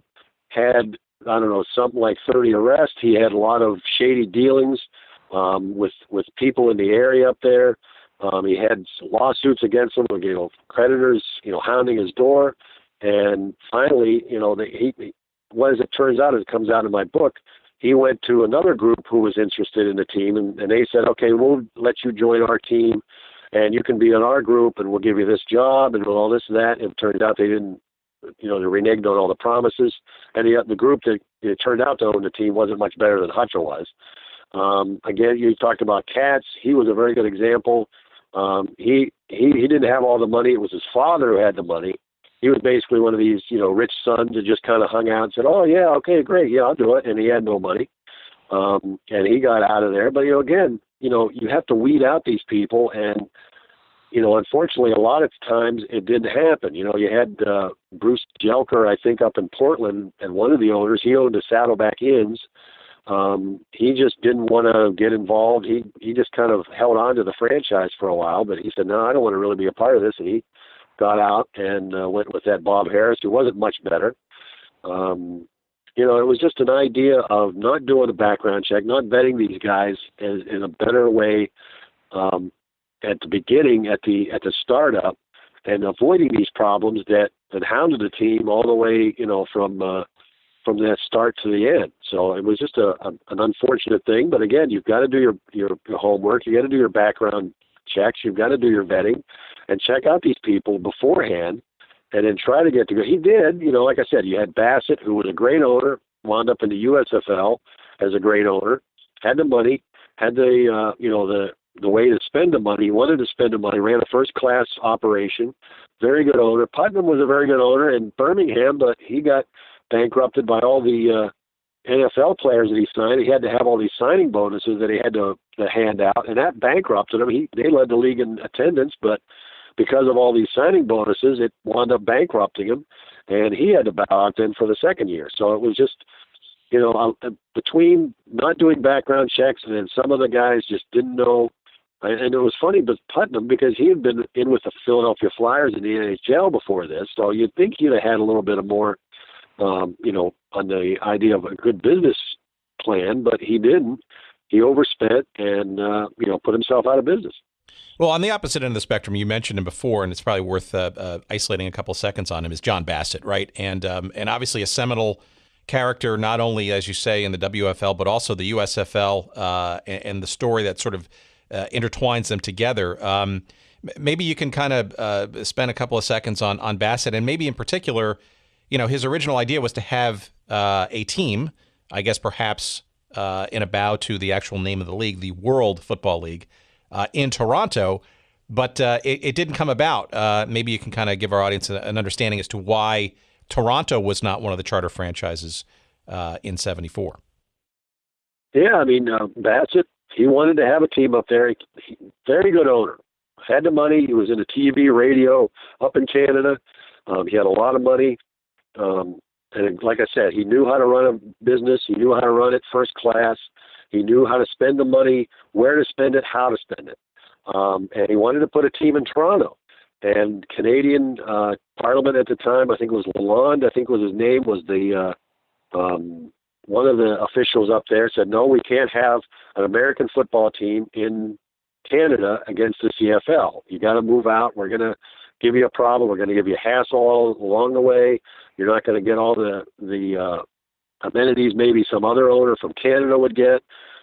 had, I don't know, something like 30 arrests. He had a lot of shady dealings with people in the area up there. He had lawsuits against him, creditors, hounding his door. And finally, what as it turns out, as it comes out in my book, he went to another group who was interested in the team, and they said, "Okay, we'll let you join our team, and you can be in our group, and we'll give you this job, and all this and that." And it turned out they didn't, they reneged on all the promises. And the group that it turned out to own the team wasn't much better than Hutchell was. Again, you talked about Katz. He was a very good example. He didn't have all the money. It was his father who had the money. He was basically one of these, rich sons that just kind of hung out and said, "Oh yeah, okay, great, yeah, I'll do it." And he had no money. And he got out of there. But, again, you have to weed out these people. And, unfortunately, a lot of times it didn't happen. You had Bruce Jelker, I think, up in Portland, and one of the owners, he owned the Saddleback Inns. He just didn't want to get involved. He just kind of held on to the franchise for a while, but he said, "No, I don't want to really be a part of this." And he got out and went with that Bob Harris, who wasn't much better. It was just an idea of not doing a background check, not vetting these guys in a better way at the beginning, at the startup, and avoiding these problems that hounded the team all the way, from that start to the end. So it was just an unfortunate thing. But again, you've got to do your homework. You got to do your background checks. You've got to do your vetting and check out these people beforehand, and then try to get to go. He did, like I said, you had Bassett, who was a great owner, wound up in the USFL as a great owner, had the money, had the way to spend the money. He wanted to spend the money, ran a first-class operation, very good owner. Putnam was a very good owner in Birmingham, but he got bankrupted by all the NFL players that he signed. He had to have all these signing bonuses that he had to hand out, and that bankrupted him. They led the league in attendance, but because of all these signing bonuses, it wound up bankrupting him, and he had to bow out then for the second year. So it was just, between not doing background checks and then some of the guys just didn't know. And it was funny, but Putnam, because he had been in with the Philadelphia Flyers in the NHL before this, so you'd think he'd have had a little bit of more, on the idea of a good business plan, but he didn't. He overspent and, put himself out of business. Well, on the opposite end of the spectrum, you mentioned him before, and it's probably worth isolating a couple of seconds on him, is John Bassett, right? And obviously a seminal character, not only, as you say, in the WFL, but also the USFL, and the story that sort of intertwines them together. Maybe you can kind of spend a couple of seconds on Bassett, and maybe in particular, his original idea was to have a team, I guess perhaps in a bow to the actual name of the league, the World Football League, in Toronto, but it didn't come about. Maybe you can kind of give our audience an understanding as to why Toronto was not one of the charter franchises in '74. Yeah, I mean, Bassett, he wanted to have a team up there. Very good owner. Had the money. He was in the TV, radio up in Canada. He had a lot of money. And like I said, he knew how to run a business. He knew how to run it first class. He knew how to spend the money, where to spend it, how to spend it. And he wanted to put a team in Toronto. And Canadian Parliament at the time, I think it was Lalonde, I think was his name, was the one of the officials up there said, "No, we can't have an American football team in Canada against the CFL. You got to move out. We're going to give you a problem. We're going to give you a hassle all along the way. You're not going to get all the amenities maybe some other owner from Canada would get.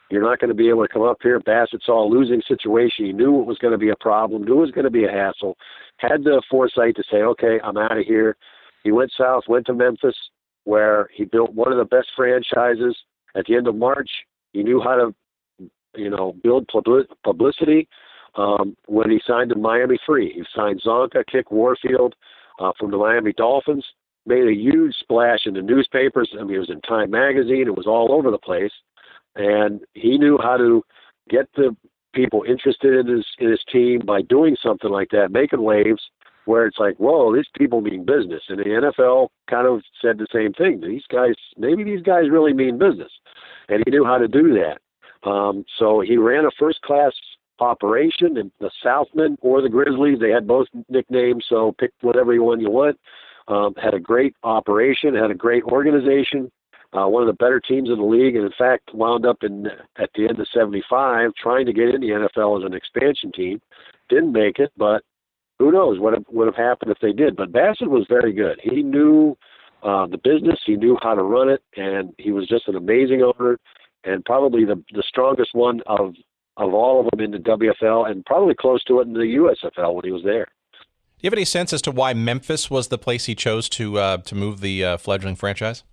You're not going to be able to come up here." Bassett saw a losing situation. He knew it was going to be a problem, knew it was going to be a hassle, had the foresight to say, "Okay, I'm out of here." He went south, went to Memphis, where he built one of the best franchises. At the end of March, he knew how to, build publicity. When he signed to Miami Free, he signed Zonka, Kick Warfield from the Miami Dolphins. made a huge splash in the newspapers. I mean, it was in Time Magazine. It was all over the place. And he knew how to get the people interested in his team by doing something like that, making waves where it's like, whoa, these people mean business. And the NFL kind of said the same thing. Maybe these guys really mean business. And he knew how to do that. So he ran a first-class operation, and the Southmen or the Grizzlies, they had both nicknames, so pick whatever one you want. Had a great operation, had a great organization, one of the better teams in the league, and in fact wound up at the end of 75 trying to get in the NFL as an expansion team. Didn't make it, but who knows what would have happened if they did. But Bassett was very good. He knew the business, he knew how to run it, and he was just an amazing owner, and probably the strongest one of all of them in the WFL, and probably close to it in the USFL when he was there. Do you have any sense as to why Memphis was the place he chose to move the fledgling franchise?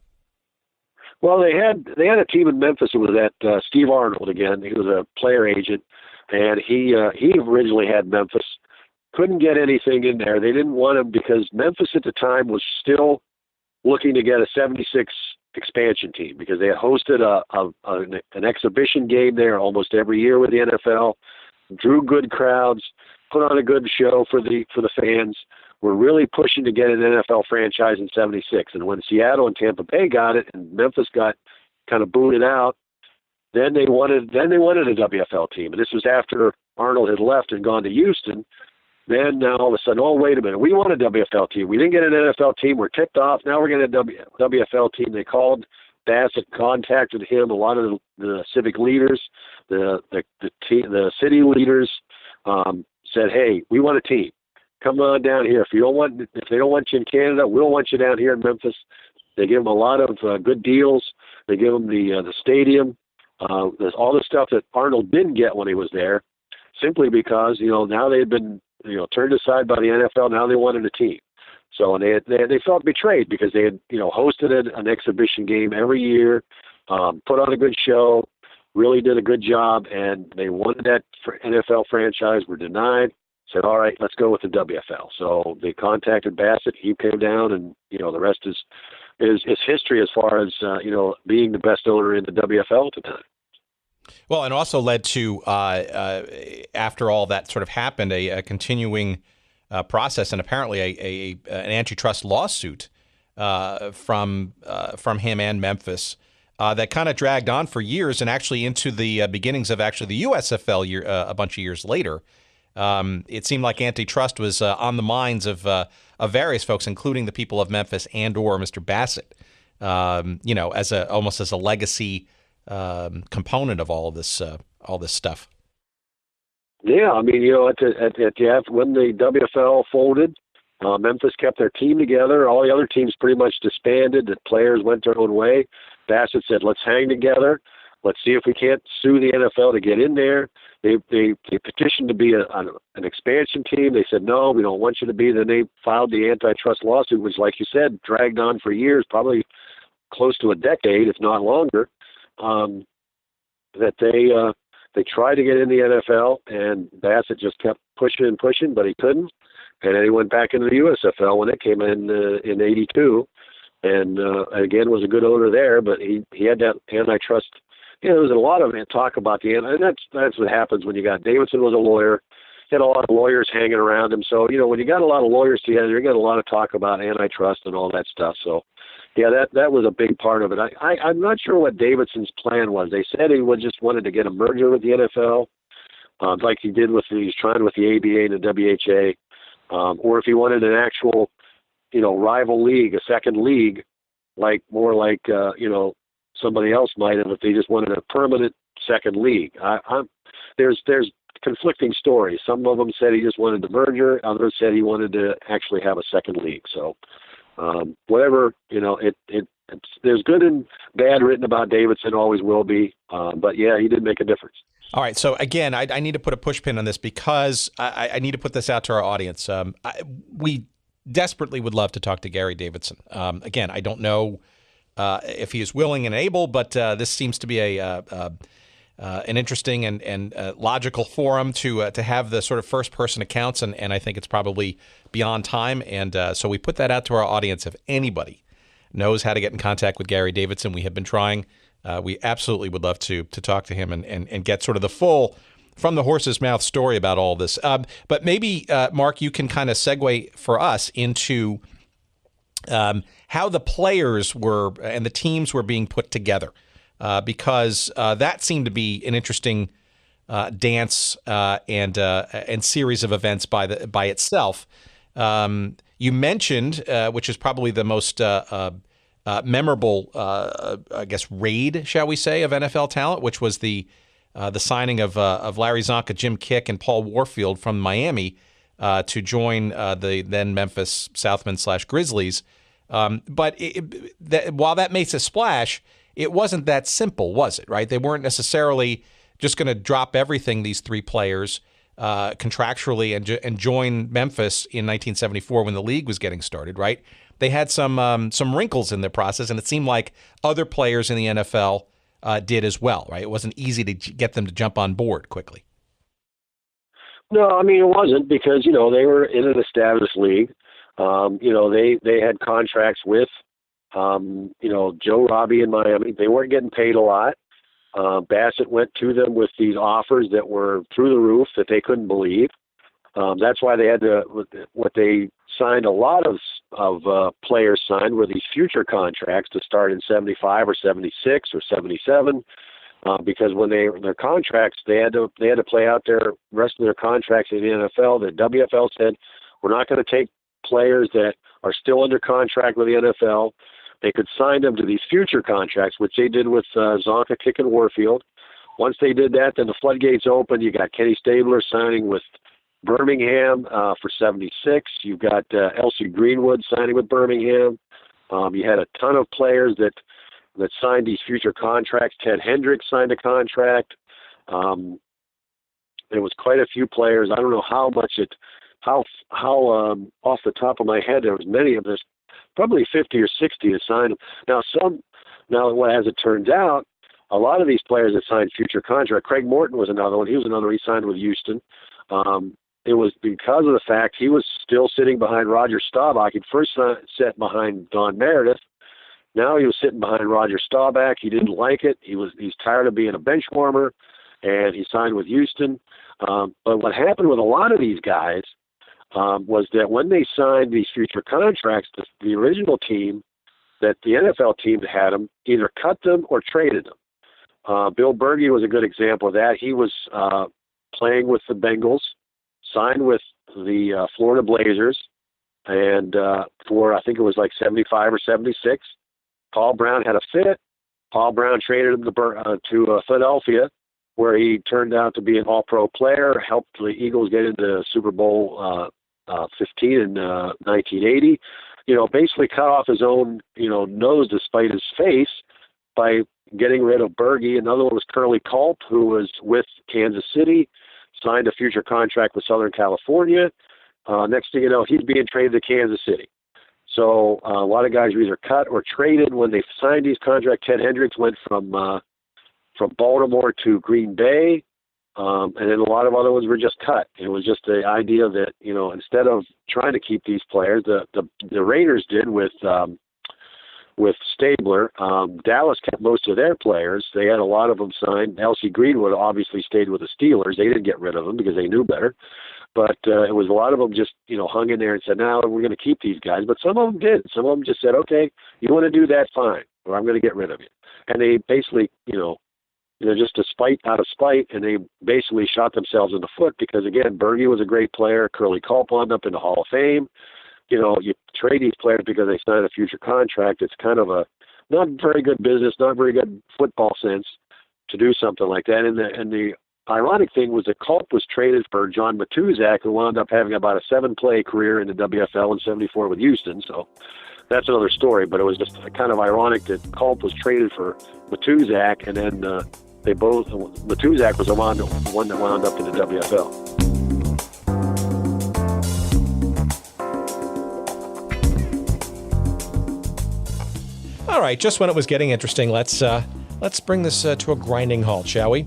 Well, they had a team in Memphis. It was at Steve Arnold again. He was a player agent, and he originally had Memphis. Couldn't get anything in there. They didn't want him because Memphis at the time was still looking to get a 76 expansion team because they had hosted an exhibition game there almost every year with the NFL, drew good crowds, put on a good show for the fans. Were really pushing to get an NFL franchise in 76. And when Seattle and Tampa Bay got it and Memphis got kind of booted out, then they wanted a WFL team. And this was after Arnold had left and gone to Houston. Then now all of a sudden, oh, wait a minute, we want a WFL team. We didn't get an NFL team. We're tipped off. Now we're getting a WFL team. They called Bassett, contacted him. A lot of the civic leaders, the city leaders said, hey, we want a team. Come on down here. If they don't want you in Canada, we'll want you down here in Memphis. They give them a lot of good deals. They give them the stadium. There's all the stuff that Arnold didn't get when he was there, simply because now they had been turned aside by the NFL. Now they wanted a team. So and they felt betrayed because they had hosted an exhibition game every year, put on a good show, really did a good job, and they wanted that NFL franchise. Were denied. Said, all right, let's go with the WFL. So they contacted Bassett. He came down, and the rest is history as far as being the best owner in the WFL at the time. Well, and also led to after all that sort of happened, a continuing process, and apparently an antitrust lawsuit from him and Memphis that kind of dragged on for years, and actually into the beginnings of actually the USFL a bunch of years later. It seemed like antitrust was on the minds of various folks, including the people of Memphis and/or Mr. Bassett. As almost as a legacy component of all this stuff. Yeah, I mean, when the WFL folded, Memphis kept their team together. All the other teams pretty much disbanded. The players went their own way. Bassett said, "Let's hang together. Let's see if we can't sue the NFL to get in there." They petitioned to be an expansion team. They said, no, we don't want you to be. Then they filed the antitrust lawsuit, which, like you said, dragged on for years, probably close to a decade, if not longer, that they tried to get in the NFL, and Bassett just kept pushing and pushing, but he couldn't. And then he went back into the USFL when it came in 82, and again was a good owner there, but he had that antitrust. There was a lot of talk about and that's what happens when you got Davidson was a lawyer. He had a lot of lawyers hanging around him. So, when you got a lot of lawyers together, you got a lot of talk about antitrust and all that stuff. So, yeah, that was a big part of it. I'm not sure what Davidson's plan was. They said he just wanted to get a merger with the NFL, like he did he's trying with the ABA and the WHA, or if he wanted an actual, rival league, a second league, more like somebody else might have if they just wanted a permanent second league. There's conflicting stories. Some of them said he just wanted the merger. Others said he wanted to actually have a second league. So whatever, there's good and bad written about Davidson, always will be. But yeah, he did make a difference. All right. So again, I need to put a push pin on this because I need to put this out to our audience. We desperately would love to talk to Gary Davidson. Again, I don't know if he is willing and able, but this seems to be an interesting and logical forum to have the sort of first-person accounts, and I think it's probably beyond time. And so we put that out to our audience. If anybody knows how to get in contact with Gary Davidson, we have been trying. We absolutely would love to talk to him and get sort of the full, from the horse's mouth story about all this. But maybe, Mark, you can kind of segue for us into how the players were and the teams were being put together, because that seemed to be an interesting dance and series of events by itself. You mentioned, which is probably the most memorable, I guess, raid, shall we say, of NFL talent, which was the signing of Larry Zonka, Jim Kick, and Paul Warfield from Miami to join the then Memphis Southmen / Grizzlies. But while that makes a splash, it wasn't that simple, was it? Right? They weren't necessarily just going to drop everything, these three players, contractually and join Memphis in 1974 when the league was getting started. Right? They had some wrinkles in their process, and it seemed like other players in the NFL did as well. Right? It wasn't easy to get them to jump on board quickly. No, I mean, it wasn't, because, they were in an established league. They had contracts with, Joe Robbie in Miami. They weren't getting paid a lot. Bassett went to them with these offers that were through the roof that they couldn't believe. That's why they had what they signed, a lot of players signed were these future contracts to start in 75 or 76 or 77. Because when their contracts, they had to play out their rest of their contracts in the NFL. The WFL said, we're not going to take players that are still under contract with the NFL. They could sign them to these future contracts, which they did with Zonka, Kick, and Warfield. Once they did that, then the floodgates opened. You got Kenny Stabler signing with Birmingham for 76. You've got Elsie Greenwood signing with Birmingham. You had a ton of players that signed these future contracts. Ted Hendricks signed a contract. There was quite a few players. I don't know how off the top of my head, there was many of this, probably 50 or 60 to sign. Now, as it turns out, a lot of these players that signed future contract, Craig Morton was another one. He was another. He signed with Houston. It was because of the fact he was still sitting behind Roger Staubach. He'd first sat behind Don Meredith. Now he was sitting behind Roger Staubach. He didn't like it. He's tired of being a bench warmer, and he signed with Houston. But what happened with a lot of these guys was that when they signed these future contracts, the original team, that the NFL team that had them, either cut them or traded them. Bill Berge was a good example of that. He was playing with the Bengals, signed with the Florida Blazers, and for, I think it was like 75 or 76. Paul Brown had a fit. Paul Brown traded him to Philadelphia, where he turned out to be an all-pro player, helped the Eagles get into Super Bowl 15 in 1980. Basically cut off his own, nose to spite his face by getting rid of Berge. Another one was Curly Culp, who was with Kansas City, signed a future contract with Southern California. Next thing you know, he's being traded to Kansas City. So a lot of guys were either cut or traded when they signed these contracts. Ted Hendricks went from Baltimore to Green Bay, and then a lot of other ones were just cut. It was just the idea that, instead of trying to keep these players, the Raiders did with Stabler. Dallas kept most of their players. They had a lot of them signed. Elsie Greenwood obviously stayed with the Steelers. They didn't get rid of them because they knew better. But it was a lot of them just, hung in there and said, no, we're going to keep these guys. But some of them did. Some of them just said, okay, you want to do that, fine, or I'm going to get rid of you. And they basically, just out of spite, and they basically shot themselves in the foot because, again, Berge was a great player. Curly Culp wound up in the Hall of Fame. You trade these players because they signed a future contract. It's kind of a not very good business, not very good football sense to do something like that. And the ironic thing was that Culp was traded for John Matuszak, who wound up having about a 7-play career in the WFL in 74 with Houston. So that's another story, but it was just kind of ironic that Culp was traded for Matuszak, and then Matuszak was the one that wound up in the WFL. All right, just when it was getting interesting, let's let's bring this to a grinding halt, shall we?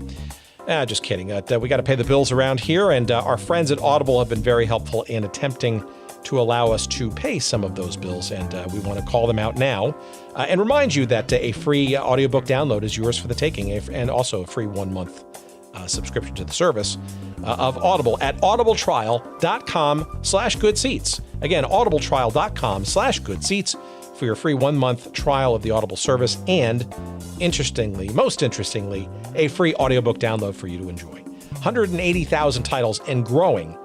Just kidding. We got to pay the bills around here, and our friends at Audible have been very helpful in attempting to allow us to pay some of those bills, and we want to call them out now and remind you that a free audiobook download is yours for the taking, and also a free 1-month subscription to the service of Audible at audibletrial.com/goodseats. Again, audibletrial.com/goodseats for your free 1-month trial of the Audible service, and most interestingly, a free audiobook download for you to enjoy. 180,000 titles and growing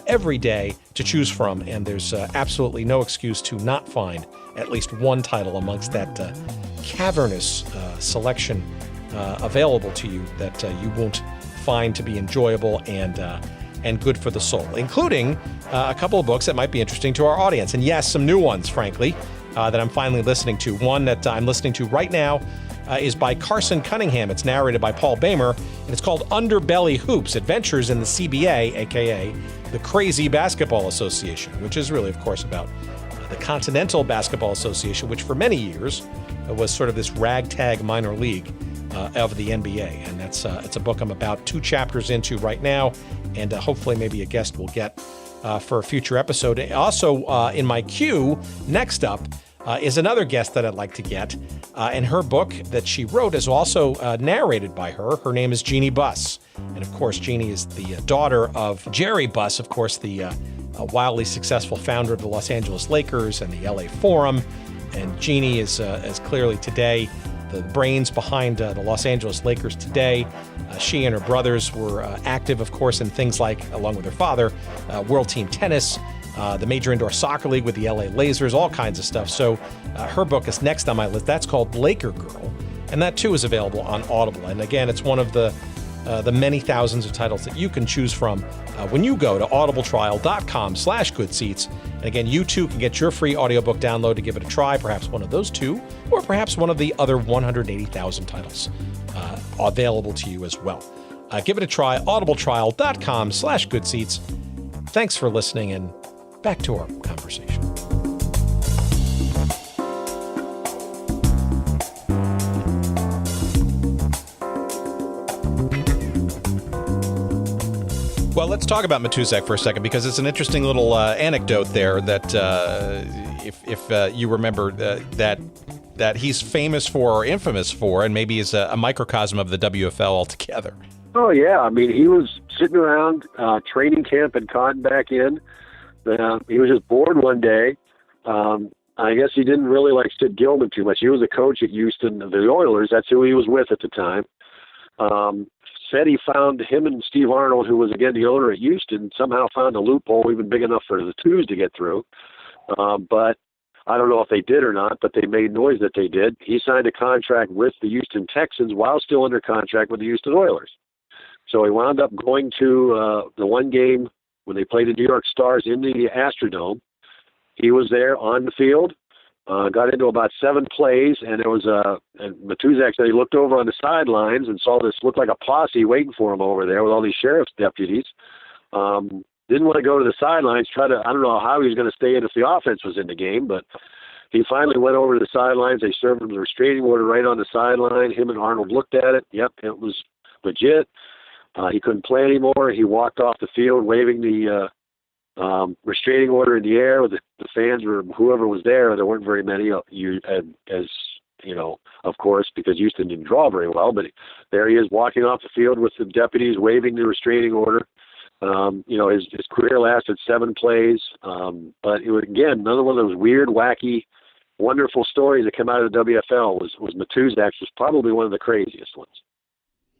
every day to choose from, and there's absolutely no excuse to not find at least one title amongst that cavernous selection available to you that you won't find to be enjoyable and good for the soul, including a couple of books that might be interesting to our audience. And yes, some new ones, frankly, that I'm finally listening to. One that I'm listening to right now is by Carson Cunningham. It's narrated by Paul Boehmer, and it's called Underbelly Hoops, Adventures in the CBA, a.k.a. the Crazy Basketball Association, which is really, of course, about the Continental Basketball Association, which for many years was sort of this ragtag minor league of the NBA. And it's a book I'm about 2 chapters into right now, and hopefully maybe a guest will get for a future episode. Also, in my queue, next up, is another guest that I'd like to get, and her book that she wrote is also narrated by her. Her name is Jeannie Buss, and of course, Jeannie is the daughter of Jerry Buss, of course, the wildly successful founder of the Los Angeles Lakers and the LA Forum, and Jeannie is clearly today the brains behind the Los Angeles Lakers today. She and her brothers were active, of course, in things like, along with her father, World Team Tennis, the Major Indoor Soccer League with the LA Lasers, all kinds of stuff. So her book is next on my list. That's called Laker Girl, and that too is available on Audible. And again, it's one of the many thousands of titles that you can choose from when you go to audibletrial.com/goodseats. And again, you too can get your free audiobook download to give it a try, perhaps one of those 2, or perhaps one of the other 180,000 titles available to you as well. Give it a try, audibletrial.com/goodseats. Thanks for listening, and back to our conversation. Well, let's talk about Matuszak for a second, because it's an interesting little anecdote there that if you remember that he's famous for or infamous for, and maybe is a microcosm of the WFL altogether. Oh, yeah. I mean, he was sitting around training camp had gotten back in. He was just bored one day. I guess he didn't really like Sid Gilman too much. He was a coach at Houston, the Oilers. That's who he was with at the time. Said he found him and Steve Arnold, who was, again, the owner at Houston, somehow found a loophole even big enough for the twos to get through. But I don't know if they did or not, but they made noise that they did. He signed a contract with the Houston Texans while still under contract with the Houston Oilers. So he wound up going to the one game when they played the New York Stars in the Astrodome. He was there on the field, got into about 7 plays, and there was and Matuszak said he looked over on the sidelines and saw this looked like a posse waiting for him over there with all these sheriff's deputies. Didn't want to go to the sidelines, I don't know how he was going to stay in if the offense was in the game, but he finally went over to the sidelines. They served him the restraining order right on the sideline. Him and Arnold looked at it. Yep, it was legit. He couldn't play anymore. He walked off the field waving the restraining order in the air with the fans or whoever was there. There weren't very many, as you know, of course, because Houston didn't draw very well. But there he is walking off the field with the deputies waving the restraining order. His career lasted 7 plays. But it was, again, another one of those weird, wacky, wonderful stories that came out of the WFL was Matuszak's was probably one of the craziest ones.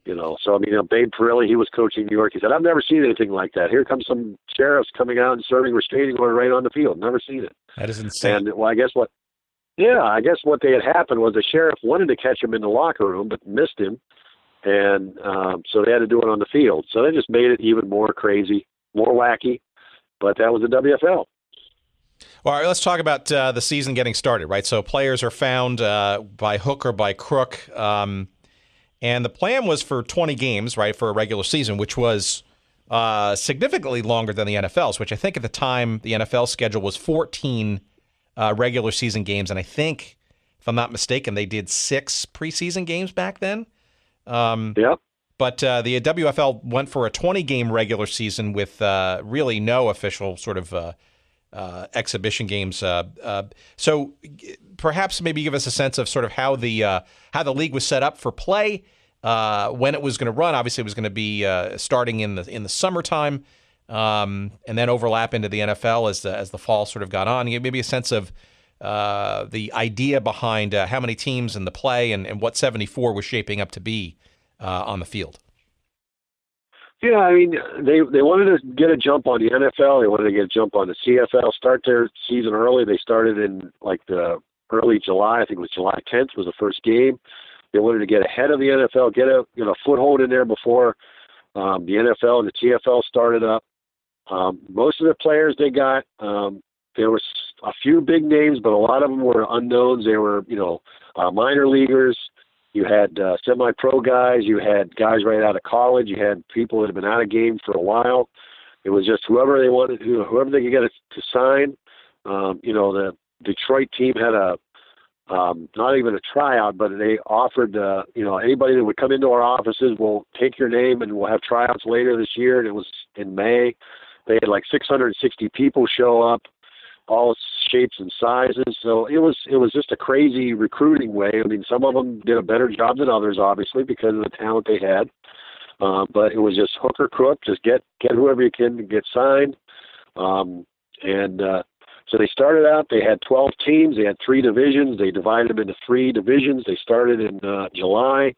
Babe Parilli, he was coaching New York. He said, I've never seen anything like that. Here comes some sheriffs coming out and serving restraining order right on the field. Never seen it. That is insane. And, I guess what they had happened was the sheriff wanted to catch him in the locker room, but missed him. And so they had to do it on the field. So they just made it even more crazy, more wacky. But that was the WFL. Well, all right, let's talk about the season getting started, right? So players are found by hook or by crook. And the plan was for 20 games, right, for a regular season, which was significantly longer than the NFL's, which I think at the time the NFL schedule was 14 regular season games, and I think if I'm not mistaken, they did 6 preseason games back then. Yep. But the WFL went for a 20-game regular season with really no official sort of exhibition games. So perhaps maybe give us a sense of sort of how the league was set up for play, when it was going to run. Obviously, it was going to be starting in the summertime, and then overlap into the NFL as the fall sort of got on. You maybe a sense of the idea behind how many teams in the play and what 74 was shaping up to be on the field. Yeah, I mean, they wanted to get a jump on the NFL. They wanted to get a jump on the CFL, start their season early. They started in like the early July. I think it was July 10th was the first game. They wanted to get ahead of the NFL, get a foothold in there before the NFL and the CFL started up. Most of the players they got, there were a few big names, but a lot of them were unknowns. They were, minor leaguers. You had semi-pro guys. You had guys right out of college. You had people that had been out of game for a while. It was just whoever they wanted, whoever they could get to sign. The Detroit team had not even a tryout, but they offered, anybody that would come into our offices, we'll take your name and we'll have tryouts later this year. And it was in May. They had like 660 people show up, all shapes and sizes. So it was just a crazy recruiting way. I mean, some of them did a better job than others, obviously, because of the talent they had. But it was just hook or crook, just get whoever you can to get signed. So they started out, they had 12 teams. They had 3 divisions. They divided them into 3 divisions. They started in July,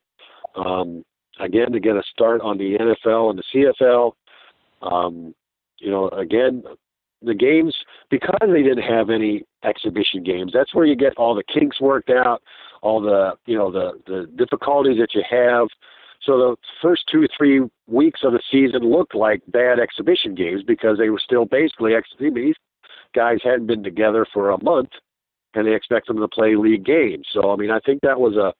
again, to get a start on the NFL and the CFL. Again, the games, because they didn't have any exhibition games, that's where you get all the kinks worked out, all the difficulties that you have. So the first 2-3 weeks of the season looked like bad exhibition games because they were still basically these guys hadn't been together for a month, and they expect them to play league games. So, I mean, I think that was a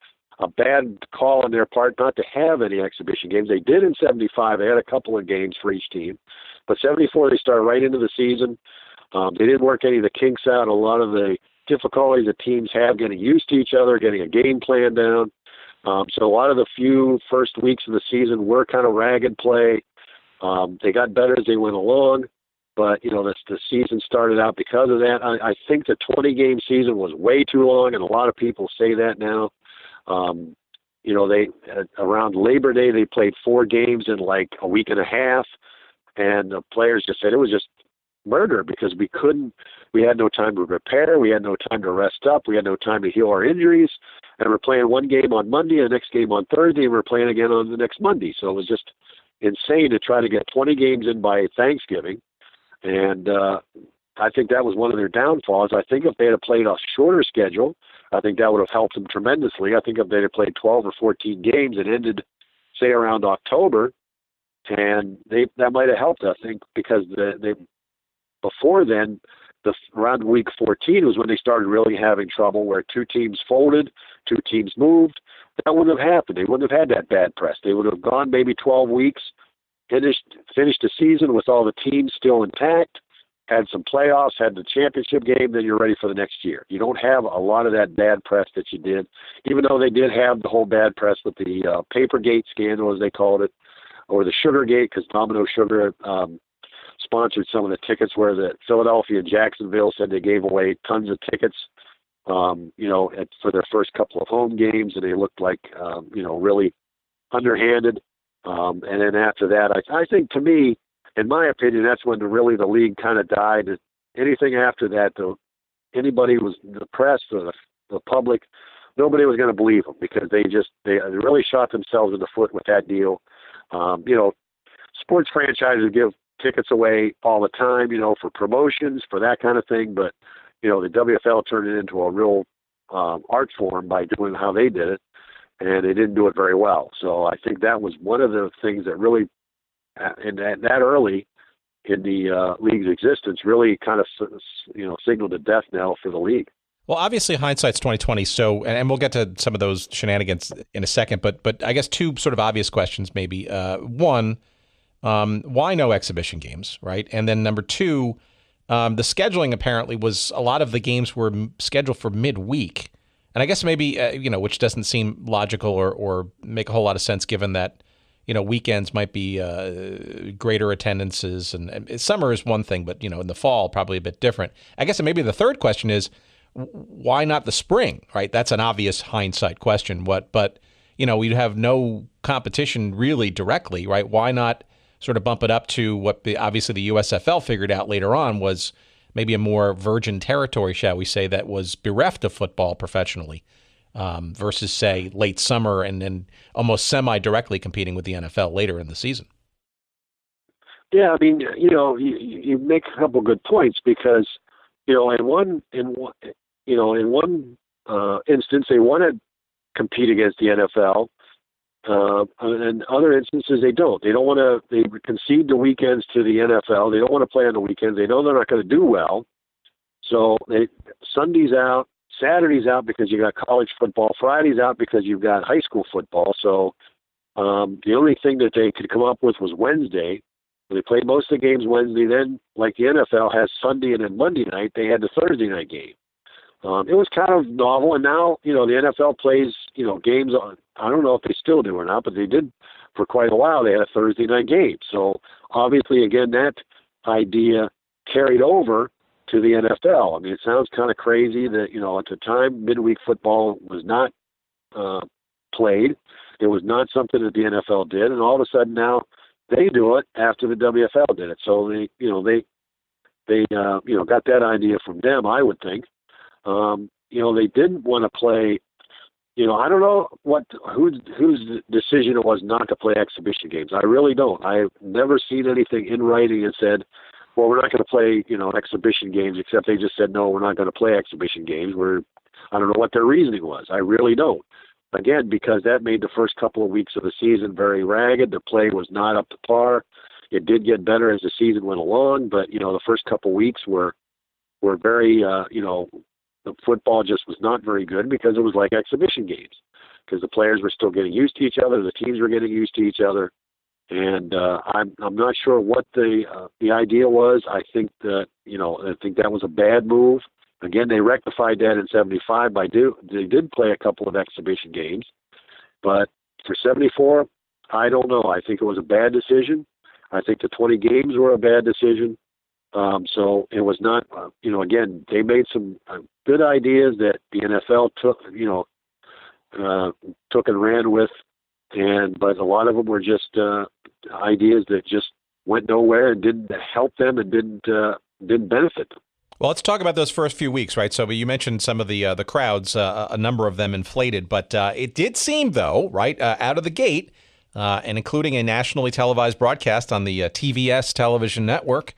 bad call on their part not to have any exhibition games. They did in 75. They had a couple of games for each team. But 74, they started right into the season. They didn't work any of the kinks out, a lot of the difficulties that teams have getting used to each other, getting a game plan down. So a lot of the few first weeks of the season were kind of ragged play. They got better as they went along. But, the season started out because of that. I think the 20-game season was way too long, and a lot of people say that now. They around Labor Day, they played 4 games in like a week and a half. And the players just said it was just murder because we had no time to prepare. We had no time to rest up. We had no time to heal our injuries. And we're playing one game on Monday, the next game on Thursday, and we're playing again on the next Monday. So it was just insane to try to get 20 games in by Thanksgiving. And I think that was one of their downfalls. I think if they had played a shorter schedule, I think that would have helped them tremendously. I think if they had played 12 or 14 games and ended, say, around October, and that might have helped, I think, because they before then, around week 14 was when they started really having trouble, where 2 teams folded, 2 teams moved. That wouldn't have happened. They wouldn't have had that bad press. They would have gone maybe 12 weeks, finished the season with all the teams still intact, had some playoffs, had the championship game, then you're ready for the next year. You don't have a lot of that bad press that you did, even though they did have the whole bad press with the Papergate scandal, as they called it, or the Sugargate, because Domino Sugar sponsored some of the tickets where the Philadelphia and Jacksonville said they gave away tons of tickets, for their first couple of home games, and they looked like, really underhanded. And then after that, I think, to me, in my opinion, that's when the league kind of died. Anything after that, anybody was the press or the public, nobody was going to believe them because they really shot themselves in the foot with that deal. Sports franchises give tickets away all the time, for promotions, for that kind of thing. But, the WFL turned it into a real art form by doing how they did it, and they didn't do it very well. So I think that was one of the things that really, that early in the league's existence, really kind of, signaled a death knell for the league. Well, obviously hindsight's 2020. So, and we'll get to some of those shenanigans in a second. But I guess 2 sort of obvious questions, maybe. One, why no exhibition games, right? And then number 2, the scheduling apparently was a lot of the games were scheduled for midweek, And I guess maybe, which doesn't seem logical or make a whole lot of sense given that, weekends might be greater attendances and summer is one thing, but, in the fall, probably a bit different. I guess maybe the third question is, why not the spring, right? That's an obvious hindsight question. But we'd have no competition really directly, right? Why not sort of bump it up to what obviously the USFL figured out later on was maybe a more virgin territory, shall we say, that was bereft of football professionally versus, say, late summer and then almost semi-directly competing with the NFL later in the season. Yeah, I mean, you make a couple good points because, in one instance they want to compete against the NFL. And in other instances, they don't. They don't want to. They concede the weekends to the NFL. They don't want to play on the weekends. They know they're not going to do well. So Sunday's out, Saturday's out because you got college football. Friday's out because you've got high school football. So the only thing that they could come up with was Wednesday. They played most of the games Wednesday. Then, like the NFL has Sunday and then Monday night, they had the Thursday night game. It was kind of novel, and now, the NFL plays, games on, I don't know if they still do or not, but they did for quite a while. They had a Thursday night game. So, obviously, again, that idea carried over to the NFL. I mean, it sounds kind of crazy that, at the time, midweek football was not played. It was not something that the NFL did, and all of a sudden now they do it after the WFL did it. So, they got that idea from them, I would think. They didn't want to play, I don't know whose decision it was not to play exhibition games. I really don't. I've never seen anything in writing that said, well, we're not going to play, exhibition games, except they just said, no, we're not going to play exhibition games. I don't know what their reasoning was. I really don't. Again, because that made the first couple of weeks of the season very ragged. The play was not up to par. It did get better as the season went along, but, the first couple of weeks were very, the football just was not very good because it was like exhibition games, because the players were still getting used to each other, the teams were getting used to each other, and I'm not sure what the idea was. I think that that was a bad move. Again, they rectified that in '75 they did play a couple of exhibition games, but for '74, I don't know. I think it was a bad decision. I think the 20 games were a bad decision. So it was not, again, they made some good ideas that the NFL took and ran with, but a lot of them were just ideas that just went nowhere and didn't help them and didn't benefit them. Well, let's talk about those first few weeks, right? So you mentioned some of the crowds, a number of them inflated, but it did seem, though, right, out of the gate, and including a nationally televised broadcast on the TVS television network,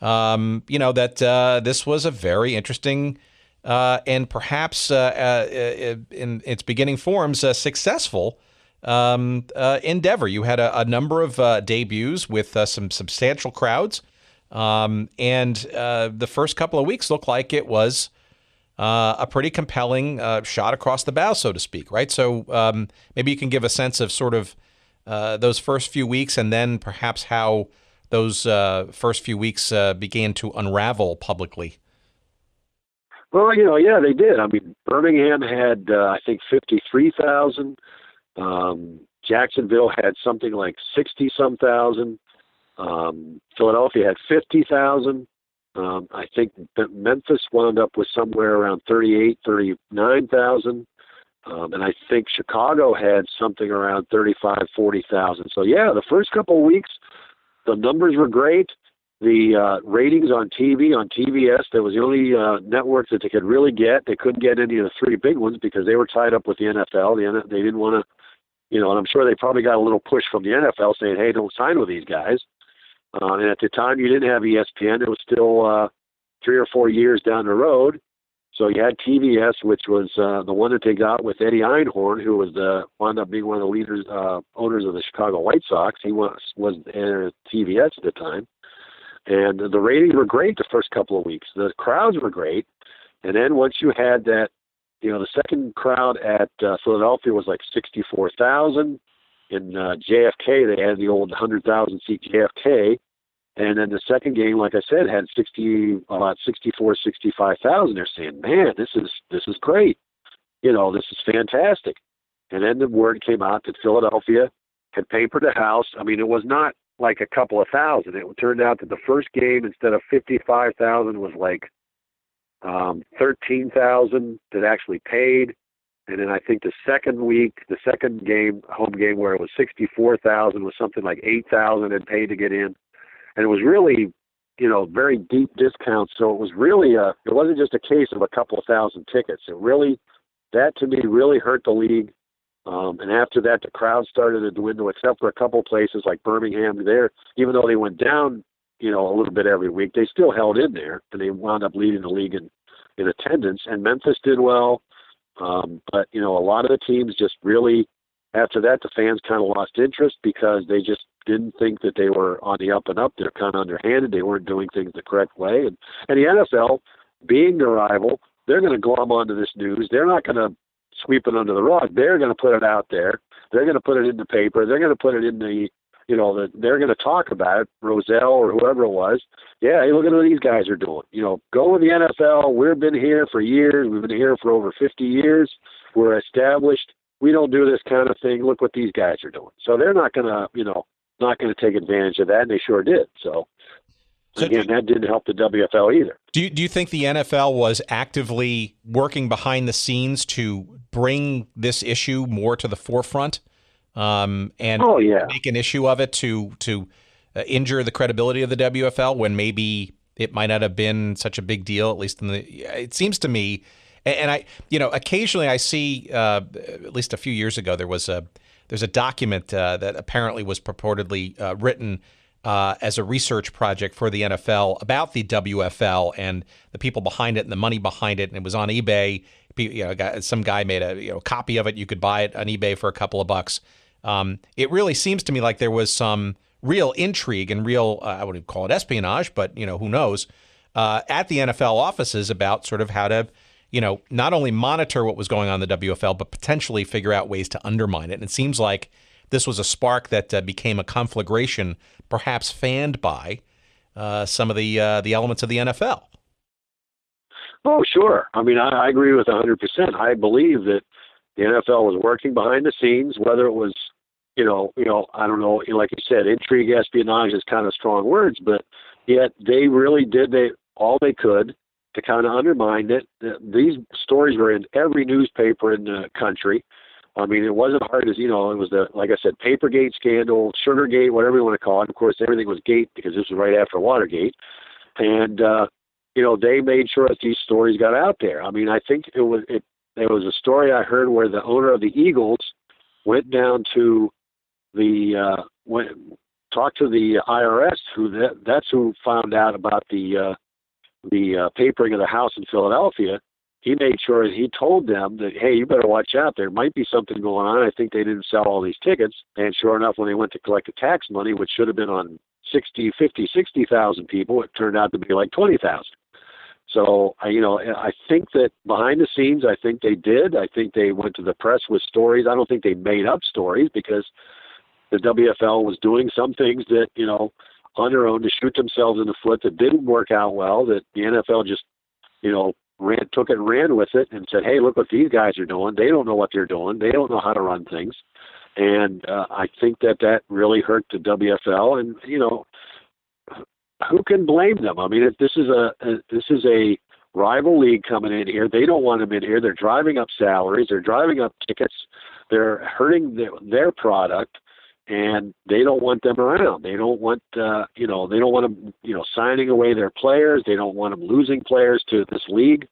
that this was a very interesting and perhaps in its beginning forms, successful endeavor. You had a number of debuts with some substantial crowds, and the first couple of weeks looked like it was a pretty compelling shot across the bow, so to speak, right? So maybe you can give a sense of sort of those first few weeks and then perhaps how those first few weeks began to unravel publicly. Well, yeah, they did. I mean, Birmingham had, I think, 53,000. Jacksonville had something like 60-some thousand. Philadelphia had 50,000. I think Memphis wound up with somewhere around 39,000. And I think Chicago had something around 40,000. So, yeah, the first couple of weeks, the numbers were great. The ratings on TV, on TVS, that was the only network that they could really get. They couldn't get any of the three big ones because they were tied up with the NFL. They didn't want to, and I'm sure they probably got a little push from the NFL saying, hey, don't sign with these guys. And at the time, you didn't have ESPN. It was still 3 or 4 years down the road. So you had TVS, which was the one that they got with Eddie Einhorn, who wound up being one of the leaders, owners of the Chicago White Sox. He was at TVS at the time. And the ratings were great the first couple of weeks. The crowds were great. And then once you had that, the second crowd at Philadelphia was like 64,000. In JFK, they had the old 100,000 seat JFK. And then the second game, like I said, had about 64, 65,000. They're saying, man, this is great. this is fantastic. And then the word came out that Philadelphia had papered a house. I mean, it was not like a couple of thousand. It turned out that the first game, instead of 55,000, was like 13,000 that actually paid. And then I think the second game, home game, where it was 64,000, was something like 8,000 had paid to get in. And it was really, very deep discounts. So it was really it wasn't just a case of a couple of thousand tickets. That to me really hurt the league. And after that, the crowd started to dwindle, except for a couple of places like Birmingham. There, even though they went down, a little bit every week, they still held in there, and they wound up leading the league in attendance. And Memphis did well, but a lot of the teams just really, after that, the fans kind of lost interest because they just didn't think that they were on the up and up. They're kind of underhanded. They weren't doing things the correct way, and the NFL, being the rival, they're going to glom onto this news. They're not going to sweep it under the rug. They're going to put it out there. They're going to put it in the paper. They're going to put it in the, they're going to talk about it, Roselle or whoever it was. Yeah, hey, look at what these guys are doing. Go with the NFL. We've been here for years. We've been here for over 50 years. We're established. We don't do this kind of thing. Look what these guys are doing. So they're not going to, not going to take advantage of that, and they sure did. So again, that didn't help the WFL either. Do you think the NFL was actively working behind the scenes to bring this issue more to the forefront, and make an issue of it to injure the credibility of the WFL when maybe it might not have been such a big deal, at least it seems to me. And I, occasionally I see, at least a few years ago, there's a document that apparently was purportedly written as a research project for the NFL about the WFL and the people behind it and the money behind it. And it was on eBay. Some guy made a copy of it. You could buy it on eBay for a couple of bucks. It really seems to me like there was some real intrigue and real, I wouldn't call it espionage, but who knows, at the NFL offices about sort of how to, not only monitor what was going on in the WFL, but potentially figure out ways to undermine it. And it seems like this was a spark that became a conflagration, perhaps fanned by some of the elements of the NFL. Oh, sure. I mean, I agree with 100%. I believe that the NFL was working behind the scenes, whether it was, I don't know, like you said, intrigue, espionage is kind of strong words, but yet they really did all they could to kind of undermine it. These stories were in every newspaper in the country. I mean, it wasn't hard as, it was like I said, Papergate scandal, Sugargate, whatever you want to call it. Of course, everything was Gate because this was right after Watergate. And, they made sure that these stories got out there. I mean, I think there was a story I heard where the owner of the Eagles went down to talked to the IRS, that's who found out about the papering of the house in Philadelphia. He made sure that he told them that, hey, you better watch out. There might be something going on. I think they didn't sell all these tickets. And sure enough, when they went to collect the tax money, which should have been on 60,000 people, it turned out to be like 20,000. So, I think that behind the scenes, I think they did. I think they went to the press with stories. I don't think they made up stories because the WFL was doing some things that, on their own to shoot themselves in the foot that didn't work out well, that the NFL just, took it and ran with it and said, hey, look what these guys are doing. They don't know what they're doing. They don't know how to run things. And I think that really hurt the WFL. And, who can blame them? I mean, if this is a rival league coming in here, they don't want them in here. They're driving up salaries. They're driving up tickets. They're hurting their product. And they don't want them around. They don't want, they don't want them, signing away their players. They don't want them losing players to this league,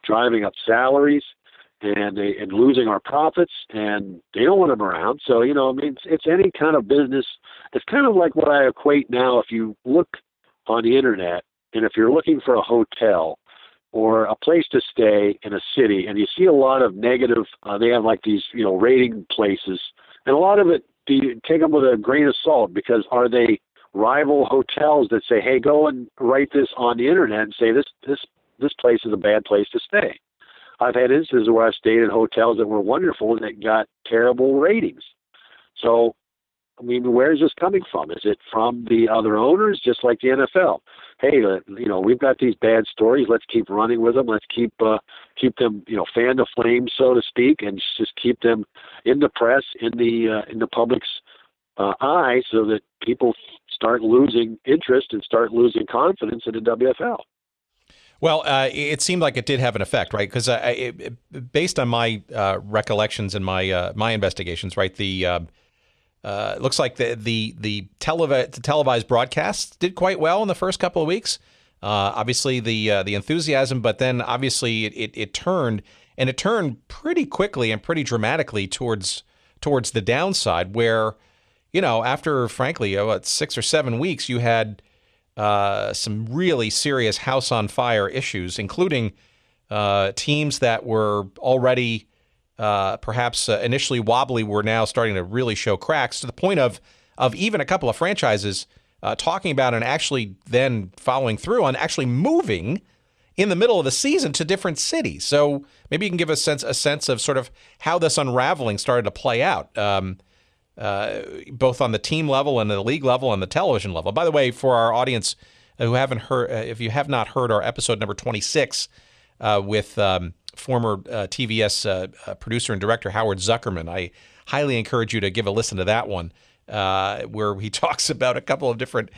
driving up salaries, and losing our profits. And they don't want them around. So, it's any kind of business. It's kind of like what I equate now. If you look on the internet, and if you're looking for a hotel or a place to stay in a city, and you see a lot of negative, they have like these, rating places, and a lot of it, you take them with a grain of salt, because are they rival hotels that say, hey, go and write this on the internet and say this place is a bad place to stay? I've had instances where I've stayed in hotels that were wonderful and that got terrible ratings. So I mean, where is this coming from? Is it from the other owners, just like the NFL? Hey, we've got these bad stories. Let's keep running with them. Let's keep them, fan the flames, so to speak, and just keep them in the press, in the public's eye, so that people start losing interest and start losing confidence in the WFL. Well, it seemed like it did have an effect, right? Because based on my recollections and my investigations, right, it looks like the televised broadcasts did quite well in the first couple of weeks. Obviously, the enthusiasm, but then obviously it turned, and it turned pretty quickly and pretty dramatically towards the downside, where, after frankly 6 or 7 weeks, you had some really serious house on fire issues, including teams that were already perhaps initially wobbly were now starting to really show cracks, to the point of even a couple of franchises talking about and actually then following through on actually moving in the middle of the season to different cities. So maybe you can give us a sense of sort of how this unraveling started to play out, both on the team level and the league level and the television level. By the way, for our audience who haven't heard, if you have not heard our episode number 26 with former TVS producer and director Howard Zuckerman, I highly encourage you to give a listen to that one, where he talks about a couple of different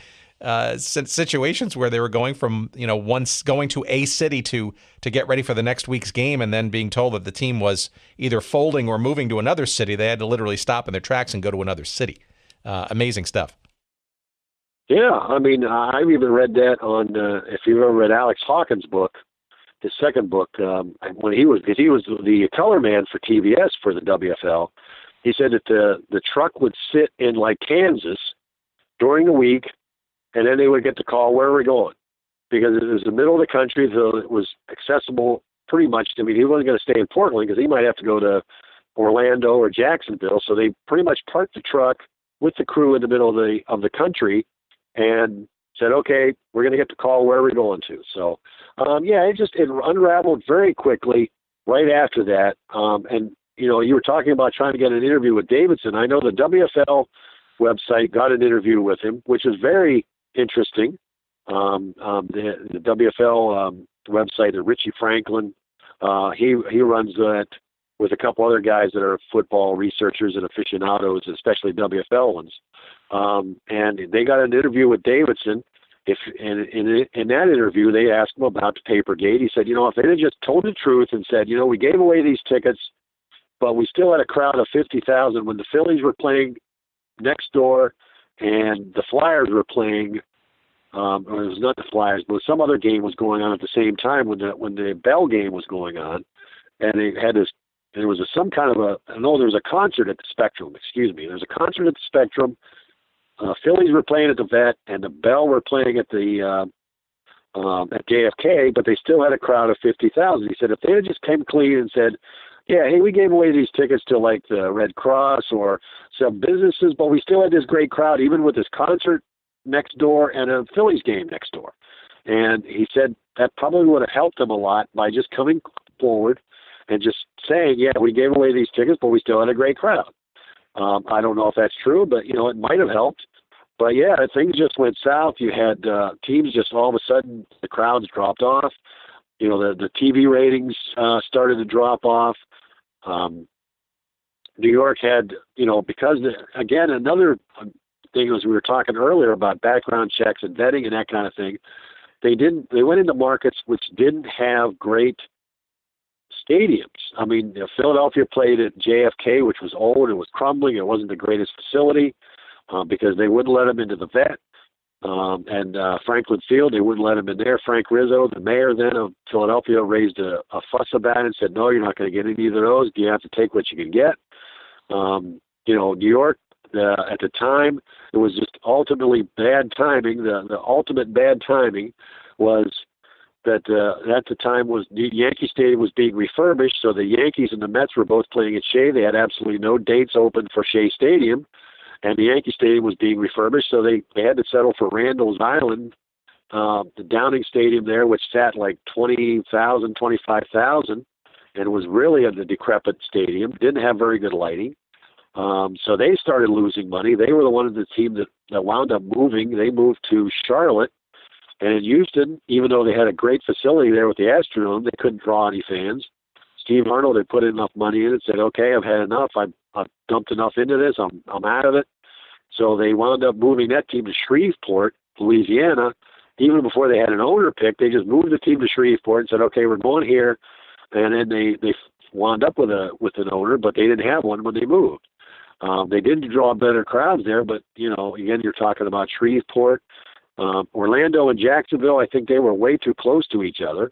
situations where they were going from, once going to a city to get ready for the next week's game, and then being told that the team was either folding or moving to another city. They had to literally stop in their tracks and go to another city. Amazing stuff. Yeah, I mean, I've even read that on, if you've ever read Alex Hawkins' book, his second book, when he was the color man for TVS for the WFL. He said that the truck would sit in like Kansas during the week, and then they would get the call, where are we going? Because it was the middle of the country, so it was accessible pretty much. I mean, he wasn't going to stay in Portland because he might have to go to Orlando or Jacksonville. So they pretty much parked the truck with the crew in the middle of the country and said, okay, we're going to get the call, where are we going to? So, it unraveled very quickly right after that. And, you were talking about trying to get an interview with Davidson. I know the WFL website got an interview with him, which is very interesting. The WFL website, Richie Franklin, he runs that with a couple other guys that are football researchers and aficionados, especially WFL ones. And they got an interview with Davidson. In that interview, they asked him about the Papergate. He said, if they had just told the truth and said, we gave away these tickets, but we still had a crowd of 50,000 when the Phillies were playing next door and the Flyers were playing, or it was not the Flyers, but some other game was going on at the same time when the Bell game was going on, and they had this. There was there was a concert at the Spectrum. Excuse me. There was a concert at the Spectrum. Phillies were playing at the Vet, and the Bell were playing at the at JFK, but they still had a crowd of 50,000. He said if they had just came clean and said, yeah, hey, we gave away these tickets to like the Red Cross or some businesses, but we still had this great crowd, even with this concert next door and a Phillies game next door. And he said that probably would have helped them a lot by just coming forward and just saying, yeah, we gave away these tickets, but we still had a great crowd. I don't know if that's true, but, it might have helped. But, yeah, things just went south. You had teams just all of a sudden, the crowds dropped off. The TV ratings started to drop off. New York had, because, again, another thing was we were talking earlier about background checks and vetting and that kind of thing. They went into markets which didn't have great stadiums. I mean, Philadelphia played at JFK, which was old. It was crumbling. It wasn't the greatest facility because they wouldn't let them into the Vet. And Franklin Field, they wouldn't let him in there. Frank Rizzo, the mayor then of Philadelphia, raised a fuss about it and said, no, you're not going to get any of those. You have to take what you can get. New York, at the time, it was just ultimately bad timing. The ultimate bad timing was that at the time Yankee Stadium was being refurbished, so the Yankees and the Mets were both playing at Shea. They had absolutely no dates open for Shea Stadium, and the Yankee Stadium was being refurbished, so they had to settle for Randall's Island, the Downing Stadium there, which sat like 20,000, 25,000, and was really a decrepit stadium, didn't have very good lighting. So they started losing money. They were the one of the team that wound up moving. They moved to Charlotte. And in Houston, even though they had a great facility there with the Astrodome, they couldn't draw any fans. Steve Arnold had put enough money in and said, okay, I've had enough. I've dumped enough into this. I'm out of it. So they wound up moving that team to Shreveport, Louisiana. Even before they had an owner pick, they just moved the team to Shreveport and said, okay, we're going here. And then they wound up with an owner, but they didn't have one when they moved. They did draw better crowds there, but, again, you're talking about Shreveport. Orlando and Jacksonville, I think they were way too close to each other.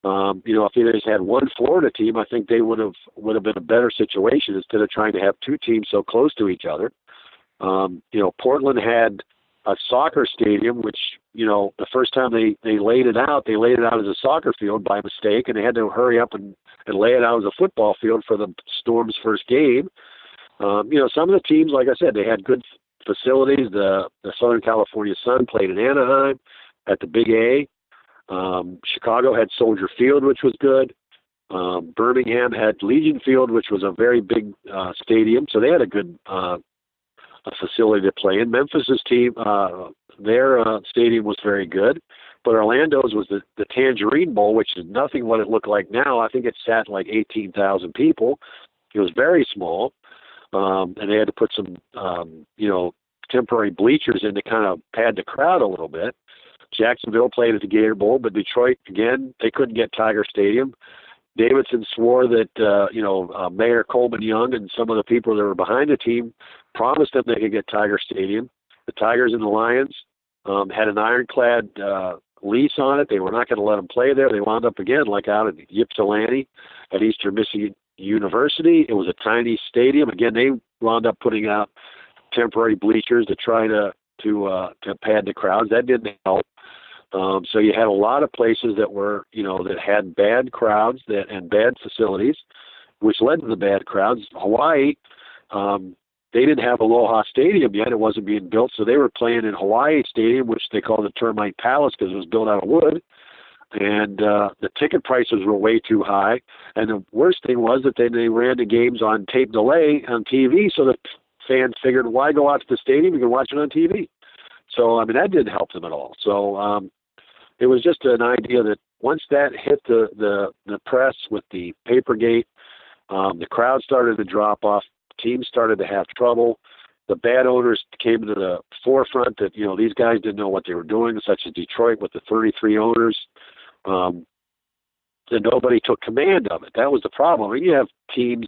If they just had one Florida team, I think they would have been a better situation instead of trying to have two teams so close to each other. Portland had a soccer stadium, which, the first time they laid it out as a soccer field by mistake, and they had to hurry up and lay it out as a football field for the Storm's first game. Some of the teams, like I said, they had good facilities. The Southern California Sun played in Anaheim at the Big A. Chicago had Soldier Field, which was good. Birmingham had Legion Field, which was a very big stadium, so they had a good facility to play in. Memphis's team, their stadium was very good, but Orlando's was the Tangerine Bowl, which is nothing what it looked like now. I think it sat like 18,000 people. It was very small. And they had to put some, temporary bleachers in to kind of pad the crowd a little bit. Jacksonville played at the Gator Bowl, but Detroit, again, they couldn't get Tiger Stadium. Davidson swore that, Mayor Coleman Young and some of the people that were behind the team promised them they could get Tiger Stadium. The Tigers and the Lions had an ironclad lease on it. They were not going to let them play there. They wound up again, like out at Ypsilanti at Eastern Michigan University. It was a tiny stadium. Again, they wound up putting out temporary bleachers to try to pad the crowds. That didn't help. So you had a lot of places that were, that had bad crowds and bad facilities, which led to the bad crowds. Hawaii, they didn't have Aloha Stadium yet. It wasn't being built, so they were playing in Hawaii Stadium, which they called the Termite Palace because it was built out of wood. And the ticket prices were way too high. And the worst thing was that they ran the games on tape delay on TV, so the fans figured, why go out to the stadium? You can watch it on TV. So, that didn't help them at all. So it was just an idea that once that hit the press with the Papergate, the crowd started to drop off. Teams started to have trouble. The bad owners came to the forefront that, these guys didn't know what they were doing, such as Detroit with the 33 owners. And nobody took command of it. That was the problem. And you have teams,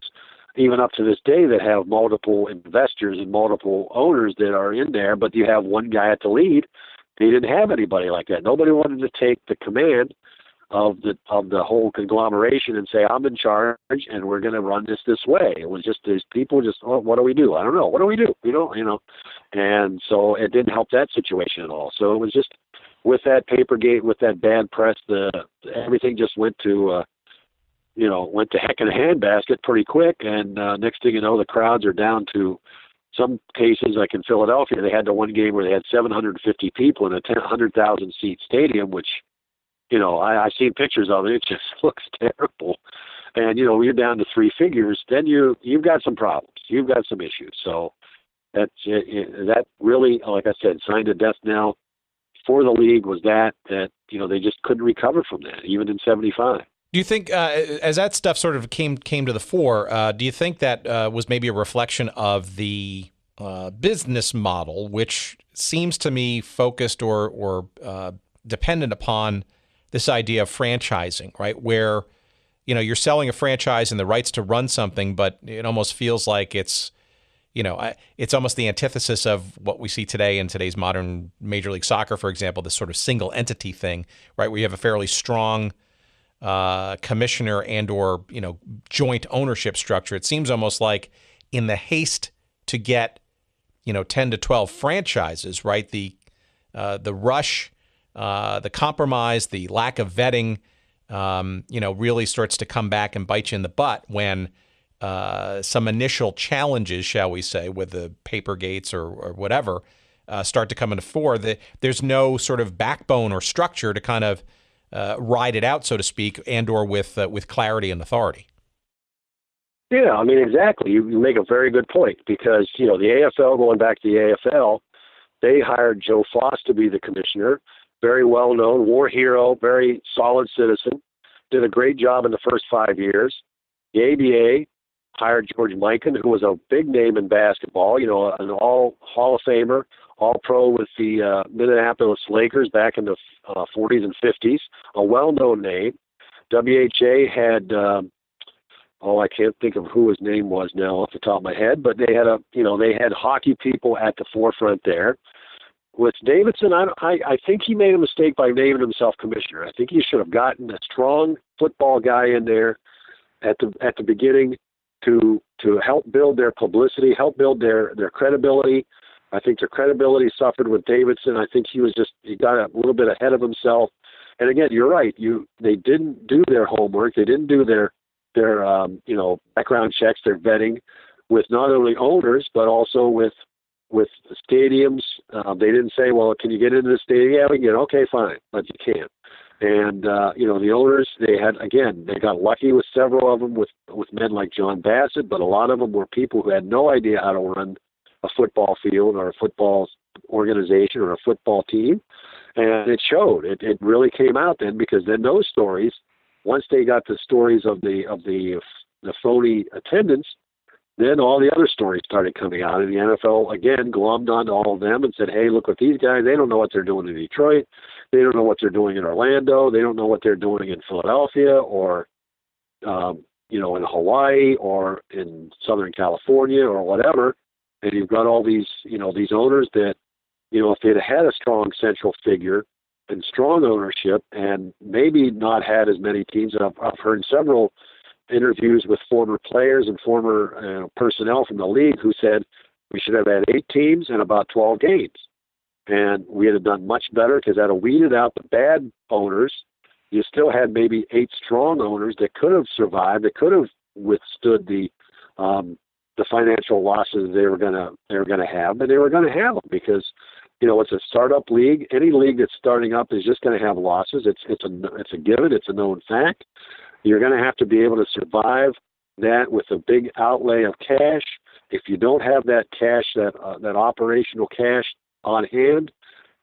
even up to this day, that have multiple investors and multiple owners that are in there, but you have one guy at the lead. They didn't have anybody like that. Nobody wanted to take the command of the whole conglomeration and say, I'm in charge and we're going to run this way. It was just these people what do we do? I don't know. What do we do? And so it didn't help that situation at all. So it was just with that Papergate, with that bad press, everything just went to heck in a handbasket pretty quick. And next thing you know, the crowds are down to some cases, like in Philadelphia, they had the one game where they had 750 people in a 100,000 seat stadium, which, I've seen pictures of it. It just looks terrible. And, you're down to three figures, then you've got some problems. You've got some issues. So that really, like I said, signed a death knell for the league was that they just couldn't recover from that, even in 75. Do you think, as that stuff sort of came to the fore, do you think that was maybe a reflection of the business model, which seems to me focused or dependent upon this idea of franchising, right? Where, you're selling a franchise and the rights to run something, but it almost feels like it's almost the antithesis of what we see today in today's modern Major League Soccer, for example, this sort of single entity thing, right? Where you have a fairly strong commissioner and or joint ownership structure. It seems almost like in the haste to get 10 to 12 franchises, right? The rush, the compromise, the lack of vetting, really starts to come back and bite you in the butt when some initial challenges, shall we say, with the Papergates or whatever, start to come into fore. There's no sort of backbone or structure to kind of ride it out, so to speak, and or with clarity and authority. Yeah, I mean, exactly. You make a very good point because, the AFL, going back to the AFL, they hired Joe Foss to be the commissioner, very well-known, war hero, very solid citizen, did a great job in the first 5 years. The ABA hired George Mikan, who was a big name in basketball, an all Hall of Famer, all pro with the Minneapolis Lakers back in the 40s and 50s, a well-known name. WHA had, I can't think of who his name was now off the top of my head, but they had they had hockey people at the forefront there. With Davidson, I think he made a mistake by naming himself commissioner. I think he should have gotten a strong football guy in there at the beginning to help build their publicity, help build their credibility. I think their credibility suffered with Davidson. I think he got a little bit ahead of himself. And again, you're right. They didn't do their homework. They didn't do their background checks, their vetting with not only owners but also with stadiums. They didn't say, well, can you get into the stadium? Yeah, we can get. Okay, fine, but you can't. And the owners, they got lucky with several of them with men like John Bassett, but a lot of them were people who had no idea how to run a football field or a football organization or a football team, and it showed. It really came out then, because then those stories, once they got the stories of the phony attendance, then all the other stories started coming out, and the NFL again glommed onto all of them and said, "Hey, look what these guys. They don't know what they're doing in Detroit. They don't know what they're doing in Orlando. They don't know what they're doing in Philadelphia or in Hawaii or in Southern California or whatever." And you've got all these these owners that if they'd had a strong central figure and strong ownership, and maybe not had as many teams. And I've heard several interviews with former players and former personnel from the league who said we should have had 8 teams and about 12 games. And we would have done much better because that would have weeded out the bad owners. You still had maybe 8 strong owners that could have survived, that could have withstood the financial losses they were gonna have, but they were gonna have them because it's a startup league. Any league that's starting up is just going to have losses. It's a given. It's a known fact. You're going to have to be able to survive that with a big outlay of cash. If you don't have that cash, that operational cash on hand,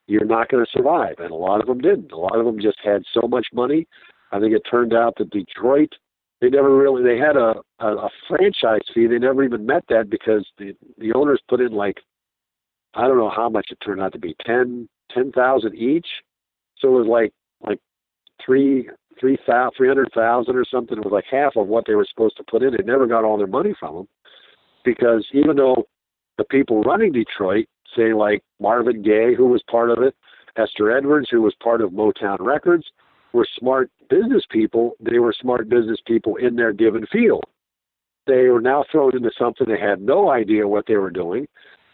you're not going to survive. And a lot of them didn't. A lot of them just had so much money. I think it turned out that Detroit, they had a franchise fee. They never even met that because the owners put in I don't know how much it turned out to be, 10,000 each. So it was like 300,000 or something. It was like half of what they were supposed to put in. They never got all their money from them because even though the people running Detroit, say like Marvin Gaye, who was part of it, Esther Edwards, who was part of Motown Records, were smart business people. They were smart business people in their given field. They were now thrown into something they had no idea what they were doing.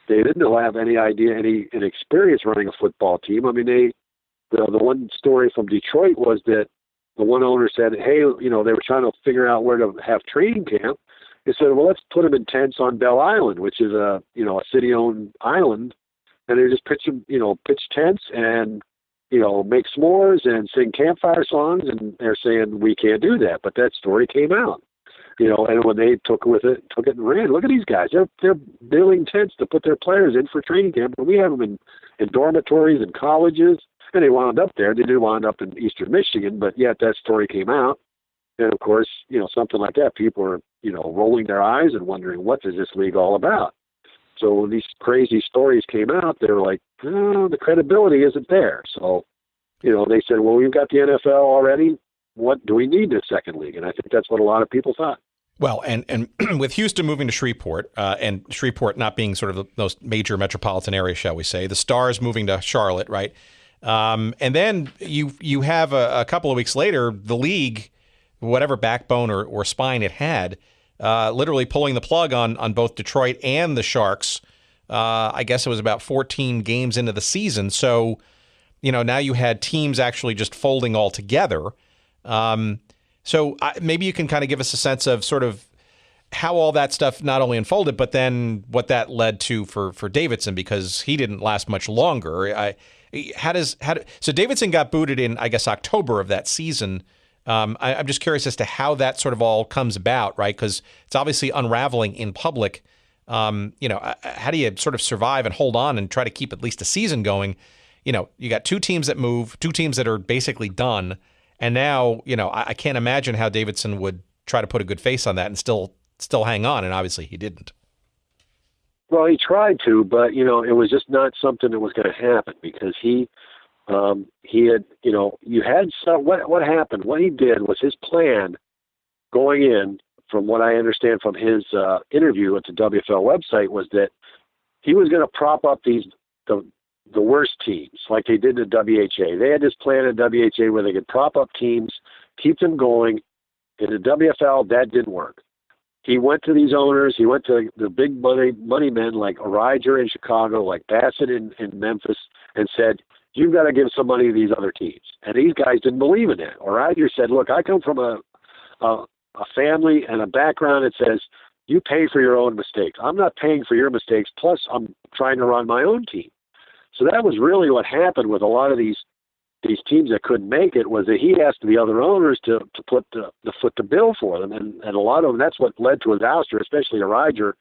They didn't have any idea, any experience running a football team. I mean, the one story from Detroit was that the one owner said, hey, they were trying to figure out where to have training camp. They said, well, let's put them in tents on Bell Island, which is a city-owned island. And they just pitch tents and, make s'mores and sing campfire songs. And they're saying, we can't do that. But that story came out. And when they took it and ran, look at these guys. They're building tents to put their players in for training camp. And we have them in dormitories and colleges, and they wound up there. They did wind up in Eastern Michigan, but yet that story came out. And of course, something like that, people are, rolling their eyes and wondering, what is this league all about? So when these crazy stories came out, they were like, oh, the credibility isn't there. So, they said, well, we've got the NFL already. What do we need this second league? And I think that's what a lot of people thought. Well, and with Houston moving to Shreveport, and Shreveport not being sort of the most major metropolitan area, shall we say, the Stars moving to Charlotte, right? And then you have a couple of weeks later, the league, whatever backbone or spine it had, literally pulling the plug on both Detroit and the Sharks. I guess it was about 14 games into the season. So, now you had teams actually just folding all together. So maybe you can kind of give us a sense of sort of how all that stuff not only unfolded, but then what that led to for Davidson, because he didn't last much longer. So Davidson got booted in, I guess, October of that season. I'm just curious as to how that sort of all comes about, right? Because it's obviously unraveling in public. How do you sort of survive and hold on and try to keep at least a season going? You got two teams that move, two teams that are basically done. And now, I can't imagine how Davidson would try to put a good face on that and still hang on. And obviously he didn't. Well, he tried to, but, it was just not something that was going to happen because he had, you had some, what happened, what he did was his plan going in, from what I understand from his interview at the WFL website, was that he was going to prop up the worst teams like they did in the WHA. They had this plan in WHA where they could prop up teams, keep them going. In the WFL, that didn't work. He went to these owners. He went to the big money men like Origer in Chicago, like Bassett in Memphis, and said, you've got to give some money to these other teams. And these guys didn't believe in that. Origer said, look, I come from a family and a background that says you pay for your own mistakes. I'm not paying for your mistakes, plus I'm trying to run my own team. So that was really what happened with a lot of these teams that couldn't make it, was that he asked the other owners to put the foot to bill for them. And a lot of them, that's what led to his ouster, especially Origer.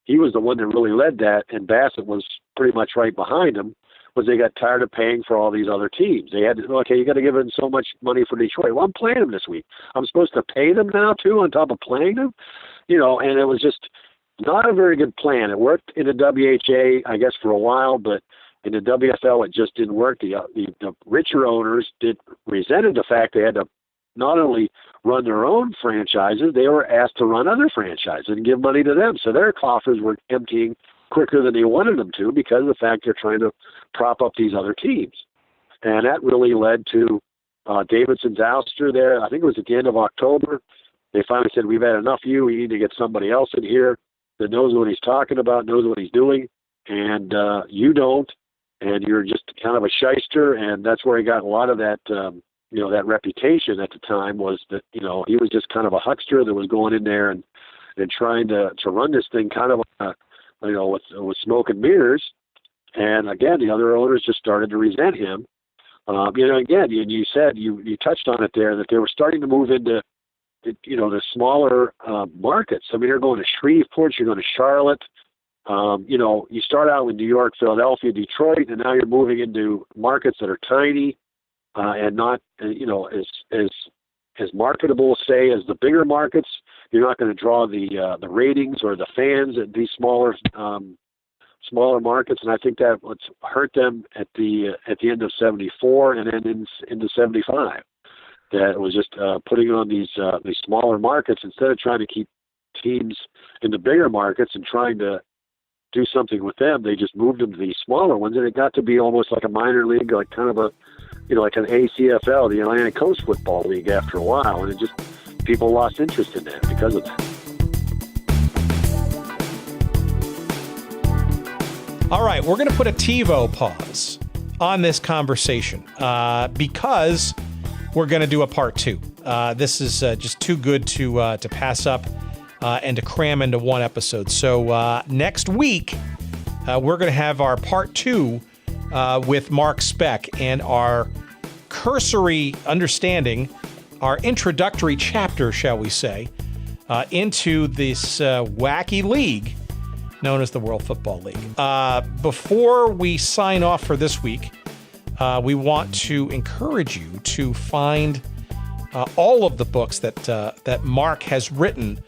He was the one that really led that, and Bassett was pretty much right behind him, was they got tired of paying for all these other teams. They had to, okay, you got to give them so much money for Detroit. Well, I'm playing them this week. I'm supposed to pay them now, too, on top of playing them? And it was just not a very good plan. It worked in the WHA, I guess, for a while, but in the WFL, it just didn't work. The richer owners resented the fact they had to not only run their own franchises, they were asked to run other franchises and give money to them. So their coffers were emptying quicker than they wanted them to because of the fact they're trying to prop up these other teams. And that really led to Davidson's ouster there. I think it was at the end of October. They finally said, we've had enough of you. We need to get somebody else in here that knows what he's talking about, knows what he's doing, and you don't. And you're just kind of a shyster, and that's where he got a lot of that, that reputation at the time, was that, he was just kind of a huckster that was going in there and trying to run this thing kind of, with smoke and mirrors. And again, the other owners just started to resent him. Again, you said, you touched on it there, that they were starting to move into, the smaller markets. I mean, they're going to Shreveport, you're going to Charlotte. You start out with New York, Philadelphia, Detroit, and now you're moving into markets that are tiny and not, as marketable, say, as the bigger markets. You're not going to draw the ratings or the fans at these smaller markets, and I think that what's hurt them at the end of '74 and then into '75. That it was just putting on these smaller markets instead of trying to keep teams in the bigger markets and trying to do something with them. They just moved them to these smaller ones, and it got to be almost like a minor league, like kind of a, like an ACFL, the Atlantic Coast Football League, after a while, and it just, people lost interest in that because of that. All right, we're going to put a TiVo pause on this conversation because we're going to do a part two. This is just too good to pass up and to cram into one episode. So next week, we're going to have our part two with Mark Speck and our cursory understanding, our introductory chapter, shall we say, into this wacky league known as the World Football League. Before we sign off for this week, we want to encourage you to find all of the books that Mark has written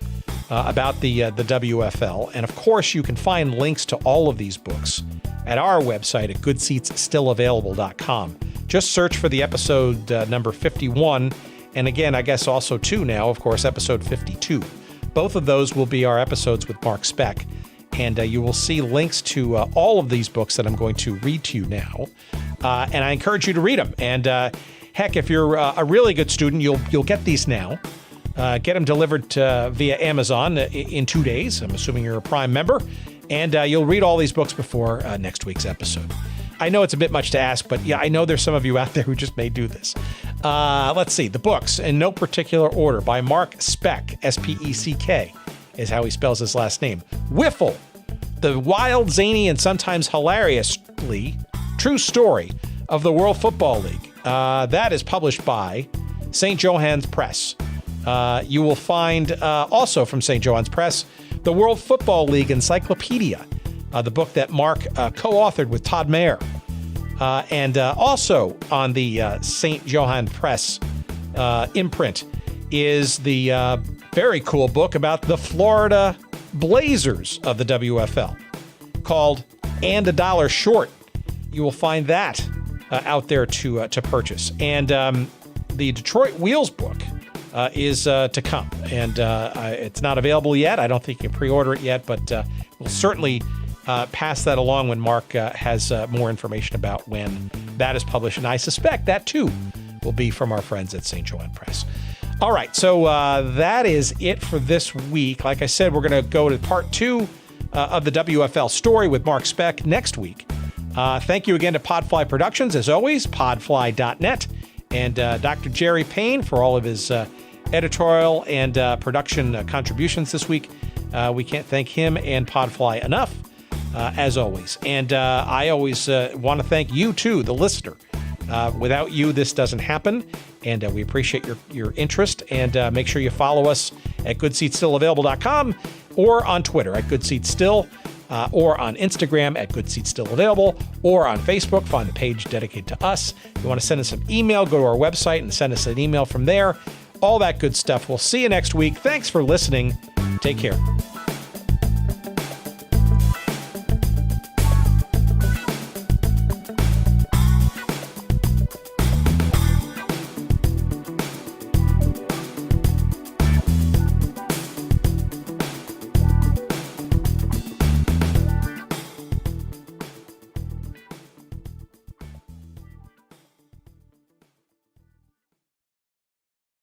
about the WFL. And of course, you can find links to all of these books at our website at goodseatsstillavailable.com. Just search for the episode number 51. And again, I guess also too now, of course, episode 52. Both of those will be our episodes with Mark Speck. And you will see links to all of these books that I'm going to read to you now. And I encourage you to read them. And heck, if you're a really good student, you'll get these now. Get them delivered via Amazon in 2 days. I'm assuming you're a Prime member. And you'll read all these books before next week's episode. I know it's a bit much to ask, but yeah, I know there's some of you out there who just may do this. Let's see. The books, in no particular order, by Mark Speck, S-P-E-C-K, is how he spells his last name. Wiffle, the wild, zany, and sometimes hilariously true story of the World Football League. That is published by St. John's Press. You will find also from St. John's Press the World Football League Encyclopedia, the book that Mark co-authored with Todd Mayer. And also on the St. John's Press imprint is the very cool book about the Florida Blazers of the WFL called And a Dollar Short. You will find that out there to purchase. And the Detroit Wheels book is to come. And it's not available yet. I don't think you can pre-order it yet, but we'll certainly pass that along when Mark has more information about when that is published. And I suspect that, too, will be from our friends at St. John's Press. All right, so that is it for this week. Like I said, we're going to go to part 2 of the WFL story with Mark Speck next week. Thank you again to Podfly Productions, as always, podfly.net, and Dr. Jerry Payne for all of his editorial and production contributions this week. We can't thank him and Podfly enough, as always. And I always want to thank you, too, the listener. Without you, this doesn't happen, and we appreciate your interest. And make sure you follow us at goodseatsstillavailable.com or on Twitter at goodseatstill, or on Instagram at goodseatstillavailable, or on Facebook. Find the page dedicated to us. If you want to send us an email, go to our website and send us an email from there. All that good stuff. We'll see you next week. Thanks for listening. Take care.